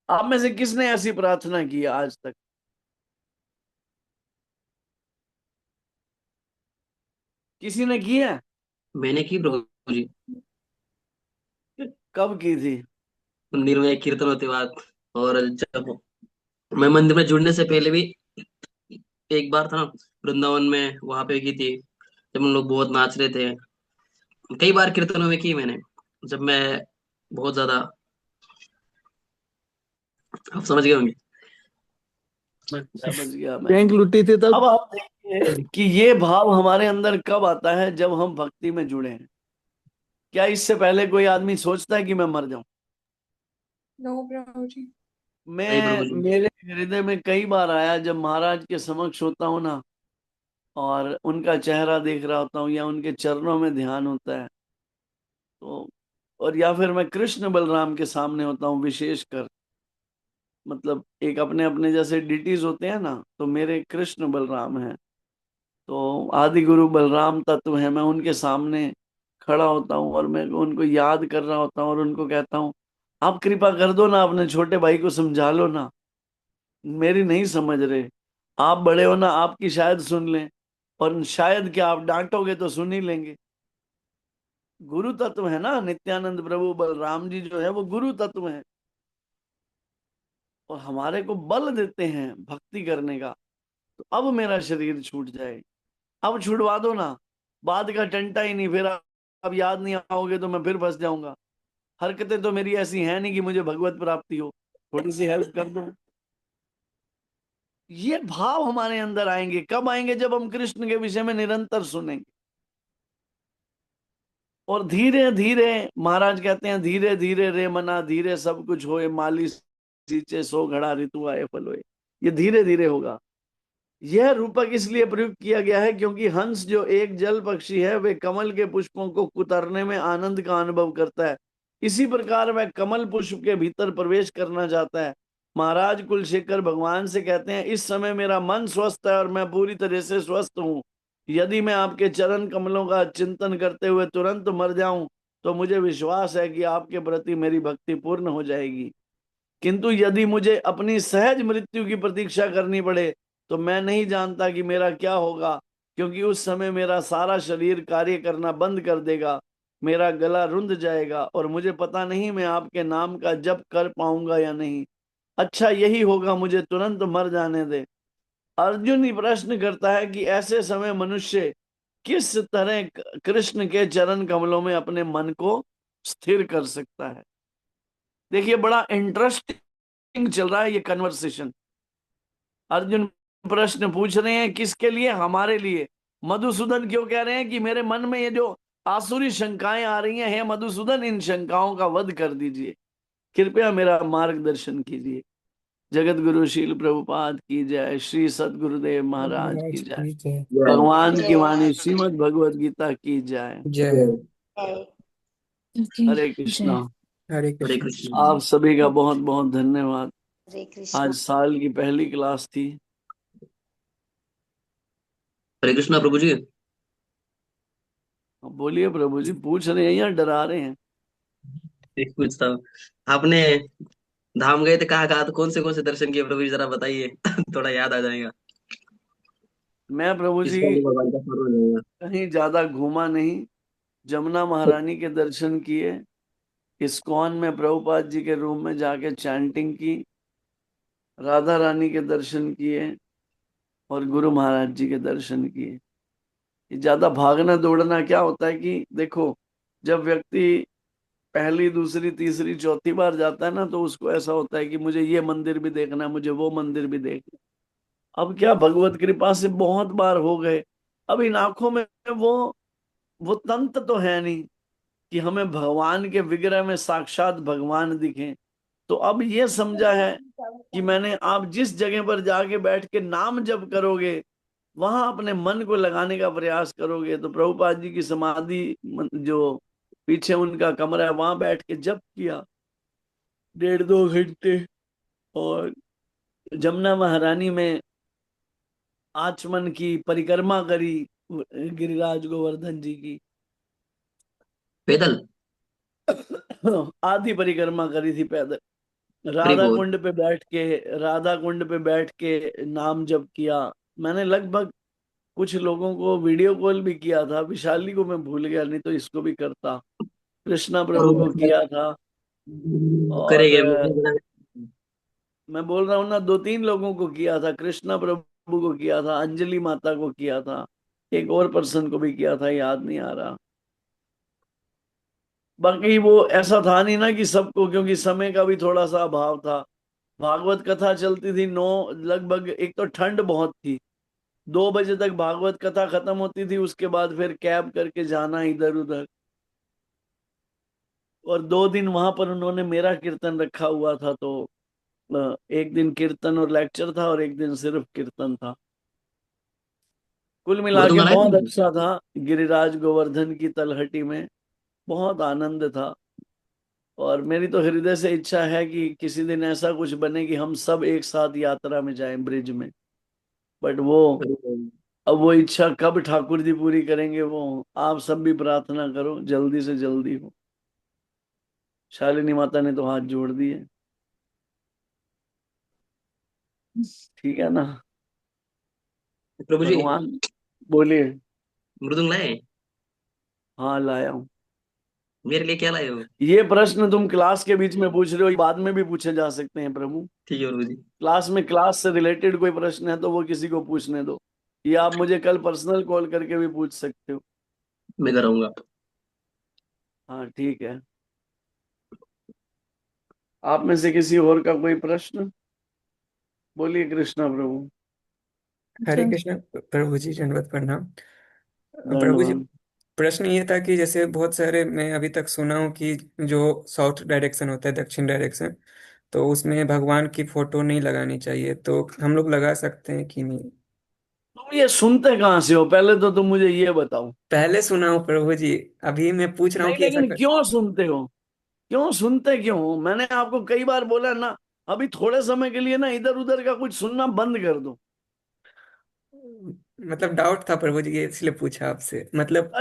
आप में से किसने ऐसी प्रार्थना की आज तक? किसी ने की है?
मैंने की प्रभु जी,
कब की थी?
मंदिर में कीर्तन होते बाद, और जब मैं मंदिर में जुड़ने से पहले भी एक बार था ना, वृंदावन में, वहां पे की थी, जब हम लोग बहुत नाच रहे थे। कई बार कीर्तनों में की मैंने, जब मैं बहुत ज्यादा, आप समझ गए होंगे।
समझ गया मैं।
बैंक लुटी थी तब।
अब आप देखिए कि ये भाव हमारे अंदर कब आता है, जब हम भक्ति में जुड़े हैं। क्या इससे पहले कोई आदमी सोचता है कि मैं मर जाऊं?
नो प्रभु जी।
नहीं प्रभु
मैं,
जी।
मेरे हृदय में कई बार आया जब महाराज के समक्ष होता हूं ना, और उनका चेहरा देख रहा होता हूँ या उनके चरणों में ध्यान होता है, तो और या फिर मैं कृष्ण बलराम के सामने होता हूँ विशेषकर, मतलब एक अपने अपने जैसे डिटीज होते हैं ना, तो मेरे कृष्ण बलराम हैं, तो आदि गुरु बलराम तत्व है, मैं उनके सामने खड़ा होता हूँ और मैं उनको याद कर रहा होता हूँ और उनको कहता हूँ, आप कृपा कर दो ना, अपने छोटे भाई को समझा लो ना, मेरी नहीं समझ रहे, आप बड़े हो ना, आपकी शायद सुन लें, और शायद क्या आप डांटोगे तो सुन ही लेंगे। गुरु तत्व है ना, नित्यानंद प्रभु बलराम जी जो है वो गुरु तत्व है, और हमारे को बल देते हैं भक्ति करने का। तो अब मेरा शरीर छूट जाए, अब छुड़वा दो ना, बाद का टंटा ही नहीं, फिर अब याद नहीं आओगे तो मैं फिर फंस जाऊंगा। हरकतें तो मेरी ऐसी हैं नहीं कि मुझे भगवत प्राप्ति हो, थोड़ी सी हेल्प कर दो। ये भाव हमारे अंदर आएंगे, कब आएंगे? जब हम कृष्ण के विषय में निरंतर सुनेंगे। और धीरे धीरे, महाराज कहते हैं, धीरे धीरे रे मना, धीरे सब कुछ होए, माली सींचे सो घड़ा ऋतु आए फल होए। ये धीरे धीरे होगा। यह रूपक इसलिए प्रयुक्त किया गया है क्योंकि हंस जो एक जल पक्षी है, वे कमल के पुष्पों को कुतरने में आनंद का अनुभव करता है। इसी प्रकार वह कमल पुष्प के भीतर प्रवेश करना चाहता है। महाराज कुलशेखर भगवान से कहते हैं, इस समय मेरा मन स्वस्थ है और मैं पूरी तरह से स्वस्थ हूँ। यदि मैं आपके चरण कमलों का चिंतन करते हुए तुरंत मर जाऊं तो मुझे विश्वास है कि आपके प्रति मेरी भक्ति पूर्ण हो जाएगी। किंतु यदि मुझे अपनी सहज मृत्यु की प्रतीक्षा करनी पड़े तो मैं नहीं जानता कि मेरा क्या होगा, क्योंकि उस समय मेरा सारा शरीर कार्य करना बंद कर देगा, मेरा गला रुंध जाएगा और मुझे पता नहीं मैं आपके नाम का जप कर पाऊंगा या नहीं। अच्छा यही होगा, मुझे तुरंत मर जाने दे। अर्जुन ही प्रश्न करता है कि ऐसे समय मनुष्य किस तरह कृष्ण के चरण कमलों में अपने मन को स्थिर कर सकता है। देखिए बड़ा इंटरेस्टिंग चल रहा है ये कन्वर्सेशन। अर्जुन प्रश्न पूछ रहे हैं किसके लिए? हमारे लिए। मधुसूदन क्यों कह रहे हैं कि मेरे मन में ये जो आसुरी शंकाएं आ रही हैं, हे मधुसूदन, इन शंकाओं का वध कर दीजिए, कृपया मेरा मार्गदर्शन कीजिए। जगत गुरु शील प्रभुपाद की जय, श्री सदगुरुदेव महाराज की
महाराज
जय,
की जय।
भगवान की वाणी श्रीमद् भगवद गीता की जय।
जय।
की
हरे
जय।
कृष्णा।
हरे
हरे
कृष्ण।
कृष्ण।
आप सभी का बहुत बहुत धन्यवाद।
हरे कृष्ण।
आज साल की पहली क्लास थी।
हरे कृष्णा प्रभु जी।
बोलिए प्रभु जी, पूछ रहे हैं या डरा रहे हैं?
एक पूछता हूँ, आपने धाम गए थे, कहाँ कहाँ, तो कौन से दर्शन किए प्रभु जी, जरा बताइए। थोड़ा याद आ जाएगा,
मैं प्रभु जी
इसका भी भगवान का स्वरूप हो जाएगा।
कहीं ज्यादा घूमा नहीं। जमुना महारानी के दर्शन किए, इस्कॉन में प्रभुपाद जी के रूम में जाके चैंटिंग की, राधा रानी के दर्शन किए और गुरु महाराज जी के दर्शन किए। ये ज्यादा भागना दौड़ना क्या होता है कि देखो, जब व्यक्ति पहली दूसरी तीसरी चौथी बार जाता है ना, तो उसको ऐसा होता है कि मुझे ये मंदिर भी देखना है, मुझे वो मंदिर भी देखना है। अब क्या, भगवत कृपा से बहुत बार हो गए। अब इन आंखों में वो तंत्र तो है नहीं कि हमें भगवान के विग्रह में साक्षात भगवान दिखे। तो अब ये समझा है कि मैंने, आप जिस जगह पर जाके बैठ के नाम जप करोगे, वहां अपने मन को लगाने का प्रयास करोगे, तो प्रभुपाद जी की समाधि जो पीछे उनका कमरा है, वहां बैठ के जप किया 1.5-2 घंटे, और जमुना महारानी में आचमन की परिक्रमा करी, गिरिराज गोवर्धन जी की
पैदल।
आधी परिक्रमा करी थी पैदल।
अरे
राधा
बहुत।
कुंड पे बैठ के, राधा कुंड पे बैठ के नाम जप किया। मैंने लगभग कुछ लोगों को वीडियो कॉल भी किया था। विशाली को मैं भूल गया, नहीं तो इसको भी करता। कृष्णा प्रभु को किया था, और
करेंगे।
मैं बोल रहा हूँ ना, 2-3 लोगों को किया था। कृष्णा प्रभु को किया था, अंजलि माता को किया था, एक और पर्सन को भी किया था, याद नहीं आ रहा। बाकी वो ऐसा था नहीं ना कि सबको, क्योंकि समय का भी थोड़ा सा अभाव था। भागवत कथा चलती थी 9 लगभग। एक तो ठंड बहुत थी, 2 बजे तक भागवत कथा खत्म होती थी, उसके बाद फिर कैब करके जाना इधर उधर। और 2 दिन वहां पर उन्होंने मेरा कीर्तन रखा हुआ था, तो एक दिन कीर्तन और लेक्चर था और एक दिन सिर्फ कीर्तन था। कुल मिला के
मृदंगम लाए
बहुत
थे?
अच्छा था। गिरिराज गोवर्धन की तलहटी में बहुत आनंद था। और मेरी तो हृदय से इच्छा है कि किसी दिन ऐसा कुछ बने कि हम सब एक साथ यात्रा में जाएं ब्रिज में। बट वो, अब वो इच्छा कब ठाकुर जी पूरी करेंगे, वो आप सब भी प्रार्थना करो जल्दी से जल्दी हो। शालिनी माता ने तो हाथ जोड़ दिए। ठीक है ना।
प्रभु जी,
भगवान, बोलिए।
मृदंग लाए?
हाँ लाया हूँ।
मेरे लिए क्या लाए हो?
ये प्रश्न तुम क्लास के बीच में पूछ रहे हो, बाद में भी पूछे जा सकते हैं प्रभु।
ठीक है प्रभु जी।
क्लास में क्लास से रिलेटेड कोई प्रश्न है तो वो किसी को पूछने दो, या आप मुझे कल पर्सनल कॉल करके भी पूछ सकते हो।
मैं कराऊंगा।
हाँ ठीक है। आप में से किसी और का कोई प्रश्न? बोलिए कृष्णा प्रभु।
हरे कृष्ण प्रभु जी, दंडवत प्रणाम। प्रभु जी,
धन्यवाद।
प्रश्न ये था कि जैसे बहुत सारे मैं अभी तक सुना हूँ कि जो साउथ डायरेक्शन होता है, दक्षिण डायरेक्शन, तो उसमें भगवान की फोटो नहीं लगानी चाहिए, तो हम लोग लगा सकते हैं कि नहीं?
तुम ये सुनते कहाँ से हो, पहले तो तुम मुझे ये बताओ।
पहले सुना हूँ प्रभु जी, अभी मैं पूछ रहा हूँ
नहीं,
कि ऐसा
लेकिन क्यों सुनते हो? क्यों सुनते क्यों हो? मैंने आपको कई बार बोला ना, अभी थोड़े समय के लिए ना इधर उधर का कुछ सुनना बंद कर दो।
मतलब डाउट था प्रभु जी, इसलिए पूछा आपसे, मतलब।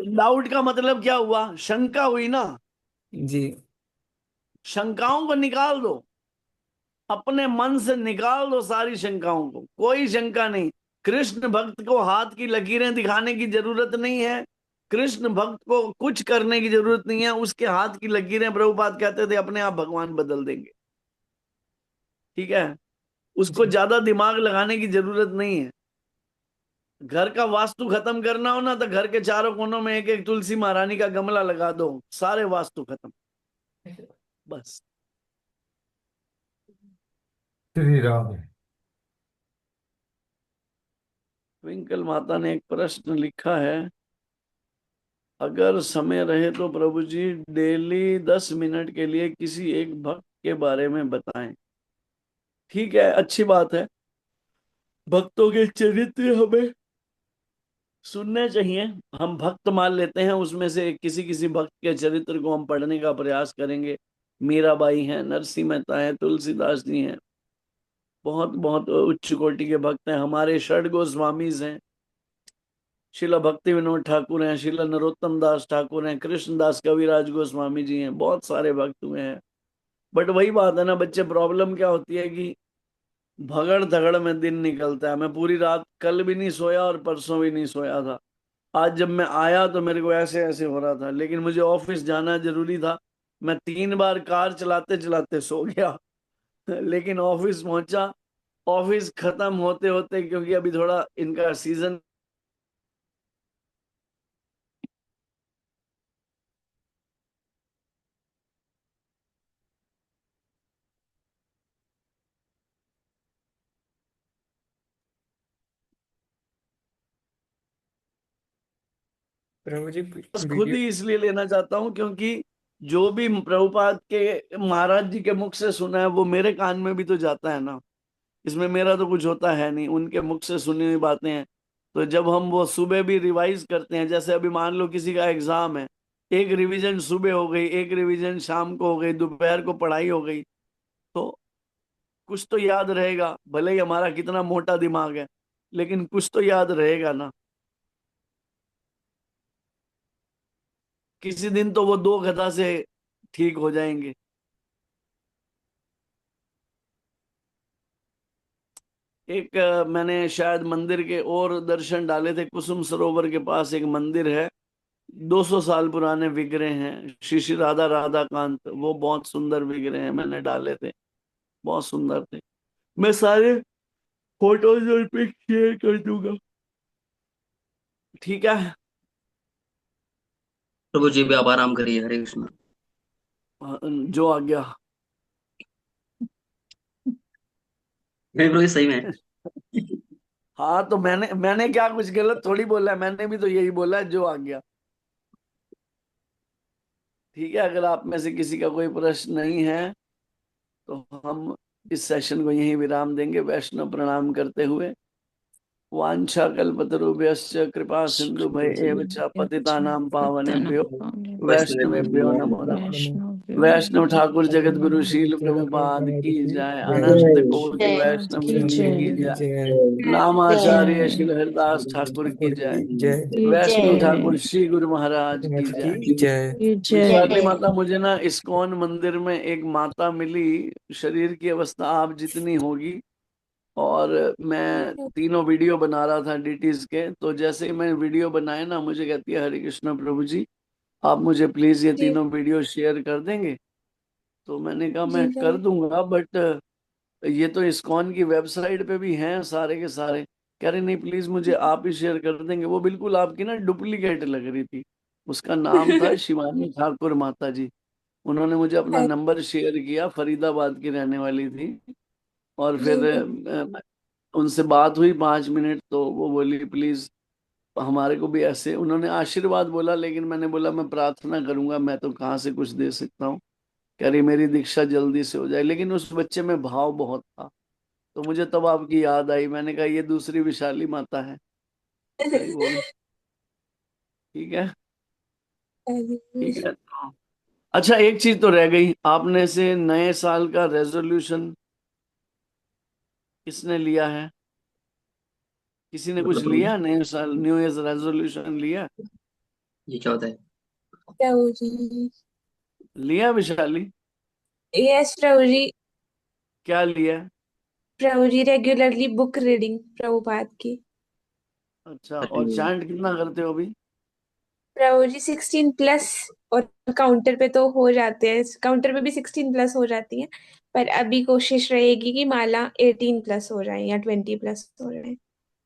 डाउट का मतलब क्या हुआ? शंका हुई ना।
जी।
शंकाओं को निकाल दो, अपने मन से निकाल दो सारी शंकाओं को। कोई शंका नहीं। कृष्ण भक्त को हाथ की लकीरें दिखाने की जरूरत नहीं है। कृष्ण भक्त को कुछ करने की जरूरत नहीं है। उसके हाथ की लकीरें प्रभुपाद कहते थे अपने आप भगवान बदल देंगे। ठीक है। उसको
जी।
ज्यादा दिमाग लगाने की जरूरत नहीं है। घर का वास्तु खत्म करना हो ना, तो घर के चारों कोनों में एक एक तुलसी महारानी का गमला लगा दो, सारे वास्तु खत्म। बस।
श्री राम।
ट्विंकल माता ने एक प्रश्न लिखा है, अगर समय रहे तो प्रभु जी डेली 10 मिनट के लिए किसी एक भक्त के बारे में बताएं। ठीक है, अच्छी बात है। भक्तों के चरित्र हमें सुनने चाहिए। हम भक्त मान लेते हैं, उसमें से किसी किसी भक्त के चरित्र को हम पढ़ने का प्रयास करेंगे। मीराबाई हैं, नरसिंह मेहता हैं, तुलसीदास जी हैं, बहुत बहुत उच्च कोटि के भक्त हैं। हमारे षड गोस्वामीज हैं, शिला भक्ति विनोद ठाकुर हैं, शिला नरोत्तम दास ठाकुर हैं, कृष्णदास कविराज गोस्वामी जी हैं, बहुत सारे भक्त हुए हैं। बट वही बात है ना बच्चे, प्रॉब्लम क्या होती है कि भगड़ धगड़ में दिन निकलता है। मैं पूरी रात कल भी नहीं सोया और परसों भी नहीं सोया था। आज जब मैं आया तो मेरे को ऐसे ऐसे हो रहा था, लेकिन मुझे ऑफिस जाना जरूरी था। मैं 3 बार कार चलाते चलाते सो गया लेकिन ऑफिस पहुंचा। ऑफिस खत्म होते होते, क्योंकि अभी थोड़ा इनका सीजन,
प्रभु जी,
बस खुद
वीडियो।
ही इसलिए लेना चाहता हूँ क्योंकि जो भी प्रभुपाद के महाराज जी के मुख से सुना है वो मेरे कान में भी तो जाता है ना। इसमें मेरा तो कुछ होता है नहीं, उनके मुख से सुनी हुई बातें हैं। तो जब हम वो सुबह भी रिवाइज करते हैं, जैसे अभी मान लो किसी का एग्जाम है, एक रिवीजन सुबह हो गई, एक रिवीजन शाम को हो गई, दोपहर को पढ़ाई हो गई, तो कुछ तो याद रहेगा। भले ही हमारा कितना मोटा दिमाग है, लेकिन कुछ तो याद रहेगा ना। किसी दिन तो वो 2 गधा से ठीक हो जाएंगे। एक मैंने शायद मंदिर के और दर्शन डाले थे। कुसुम सरोवर के पास एक मंदिर है, 200 साल पुराने विग्रह हैं, श्री श्री राधा राधा कांत, वो बहुत सुंदर विग्रह हैं, मैंने डाले थे, बहुत सुंदर थे। मैं सारे फोटोज और पिक शेयर कर दूंगा। ठीक है।
प्रभु जी भी आप आराम करिए। हरे कृष्ण।
जो आ गया।
मेरे प्रभु जी सही में।
हाँ तो मैंने क्या कुछ गलत थोड़ी बोला है, मैंने भी तो यही बोला है जो आ गया। ठीक है, अगर आप में से किसी का कोई प्रश्न नहीं है तो हम इस सेशन को यहीं विराम देंगे, वैष्णव प्रणाम करते हुए। वांछा कल्पतरुभ्यश्च कृपा सिंधु भय एव च पतितानां पावनेभ्यो वैष्णवेभ्यो नमो नमः। वैष्णव ठाकुर जगत गुरु शील प्रभुपाद की जय, अनंत कोटि
जय
वैष्णव
की
वृंद की
जय
जय,
जय
नामाचार्य
जय
श्री हरिदास ठाकुर की जय,
की जय
वैष्णव
जय
ठाकुर श्री गुरु महाराज की जय।
की जय।
विशाली
जय
माता, मुझे ना इस्कॉन मंदिर में एक माता मिली, शरीर की अवस्था आप जितनी होगी, और मैं तीनों वीडियो बना रहा था डीटीज के, तो जैसे ही मैं वीडियो बनाए ना, मुझे कहती है हरे कृष्णा प्रभु जी, आप मुझे प्लीज ये
जी
तीनों वीडियो शेयर कर देंगे। तो मैंने कहा
जी
मैं कर
प्रभु
दूंगा, बट ये तो इस्कॉन की वेबसाइट पे भी हैं सारे के सारे। कह रहे नहीं प्लीज मुझे आप ही शेयर कर देंगे। वो बिल्कुल आपकी ना डुप्लीकेट लग रही थी। उसका नाम था शिवानी ठाकुर माता जी। उन्होंने मुझे अपना नंबर शेयर किया, फरीदाबाद की रहने वाली थी। और
जी
फिर उनसे बात हुई 5 मिनट, तो वो बोली प्लीज हमारे को भी ऐसे, उन्होंने आशीर्वाद बोला, लेकिन मैंने बोला मैं प्रार्थना करूंगा, मैं तो कहाँ से कुछ दे सकता हूँ। कह रही मेरी दीक्षा जल्दी से हो जाए, लेकिन उस बच्चे में भाव बहुत था। तो मुझे तब आपकी याद आई, मैंने कहा ये दूसरी विशाली माता है। हरी बोल। ठीक है, ठीक है। अच्छा एक चीज तो रह गई, आपने से नए साल का रेजोल्यूशन किसने लिया है? किसी ने कुछ
मतलब प्रभु जी
लिया नए साल न्यू ईयर रेजोल्यूशन लिया?
ये क्या होता है?
प्रभु जी।
लिया विशाली?
यस प्रभु जी।
क्या लिया?
प्रभु जी रेगुलरली बुक रीडिंग प्रभुपाद की।
अच्छा,
अरे
और चैंट कितना करते हो अभी?
प्रभु जी 16+, और काउंटर पे तो हो जाते हैं, काउंटर पे भी 16+ हो जाती है, पर अभी कोशिश रहेगी कि माला 18+ हो जाए या 20+ हो जाए।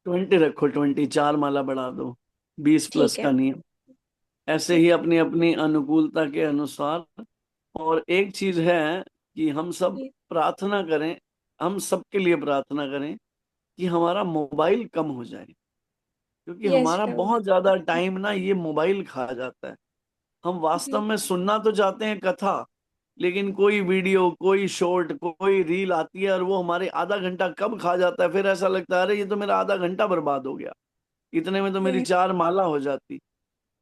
20 रखो, 20, 4 माला बढ़ा दो, 20+
ठीक है।
का नियम। ऐसे ही
ठीक है।
अपनी अपनी अनुकूलता के अनुसार। और एक चीज है कि हम सब प्रार्थना करें, हम सबके लिए प्रार्थना करें कि हमारा मोबाइल कम हो जाए, क्योंकि
यस
हमारा
प्रभु
बहुत ज्यादा टाइम ना ये मोबाइल खा जाता है। हम वास्तव
जी।
में सुनना तो चाहते हैं कथा, लेकिन कोई वीडियो, कोई शॉर्ट, कोई रील आती है और वो हमारे आधा घंटा कब खा जाता है, फिर ऐसा लगता है अरे ये तो मेरा आधा घंटा बर्बाद हो गया, इतने में तो मेरी
यस
4 माला हो जाती।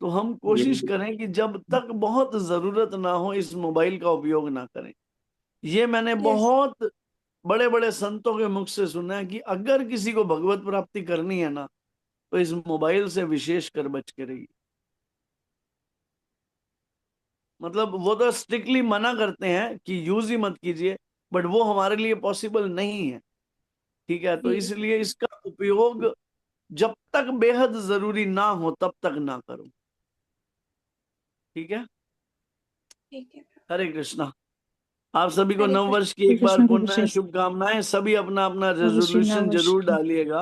तो हम कोशिश करें कि जब तक बहुत जरूरत ना हो इस मोबाइल का उपयोग ना करें। ये मैंने
यस
बहुत बड़े बड़े संतों के मुख से सुना है कि अगर किसी को भगवत प्राप्ति करनी है ना, तो इस मोबाइल से विशेष कर बच के रहिए। मतलब वो तो स्ट्रिक्टली मना करते हैं कि यूज ही मत कीजिए, बट वो हमारे लिए पॉसिबल नहीं है। ठीक है, तो
जी।
इसलिए इसका उपयोग जब तक बेहद जरूरी ना हो तब तक ना करो। ठीक है।
ठीक है।
हरे कृष्णा। आप सभी को
हरे
नव
कृष्ण।
वर्ष की
हरे
एक बार
कृष्ण प्रभु
पुनः
जी।
शुभकामनाएं। सभी अपना अपना
प्रभु जी
रेजोल्यूशन जरूर
नमस्कार।
डालिएगा,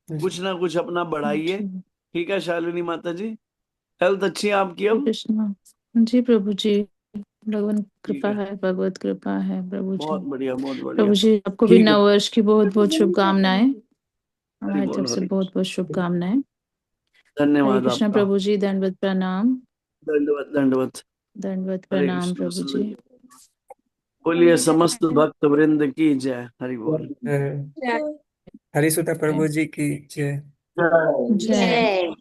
कुछ ना कुछ अपना बढ़ाइए।
जी
ठीक है शालिनी माता जी, हेल्थ अच्छी है आपकी
हरे
अब?
कृष्णा। जी प्रभु जी, भगवान
ठीक
कृपा
है,
है, भगवत कृपा है प्रभु जी।
बहुत बढ़िया बहुत बढ़िया।
प्रभु जी आपको भी
ठीक है,
नव वर्ष की बहुत बहुत शुभकामनाएं,
हरि
हमारी
बोल
तरफ से
हरि
बहुत
बोल।
बहुत शुभकामनाएं। हरे
धन्यवाद
कृष्णा
आपका।
प्रभु जी, दंडवत प्रणाम।
दंडवत दंडवत।
दंडवत
हरे
प्रणाम
कृष्ण
प्रभु जी।
सुंदर। बोलिए समस्त भक्त वृंद की जय, हरि बोल।
हरिसुता प्रभु जी की जय।
जय।
जय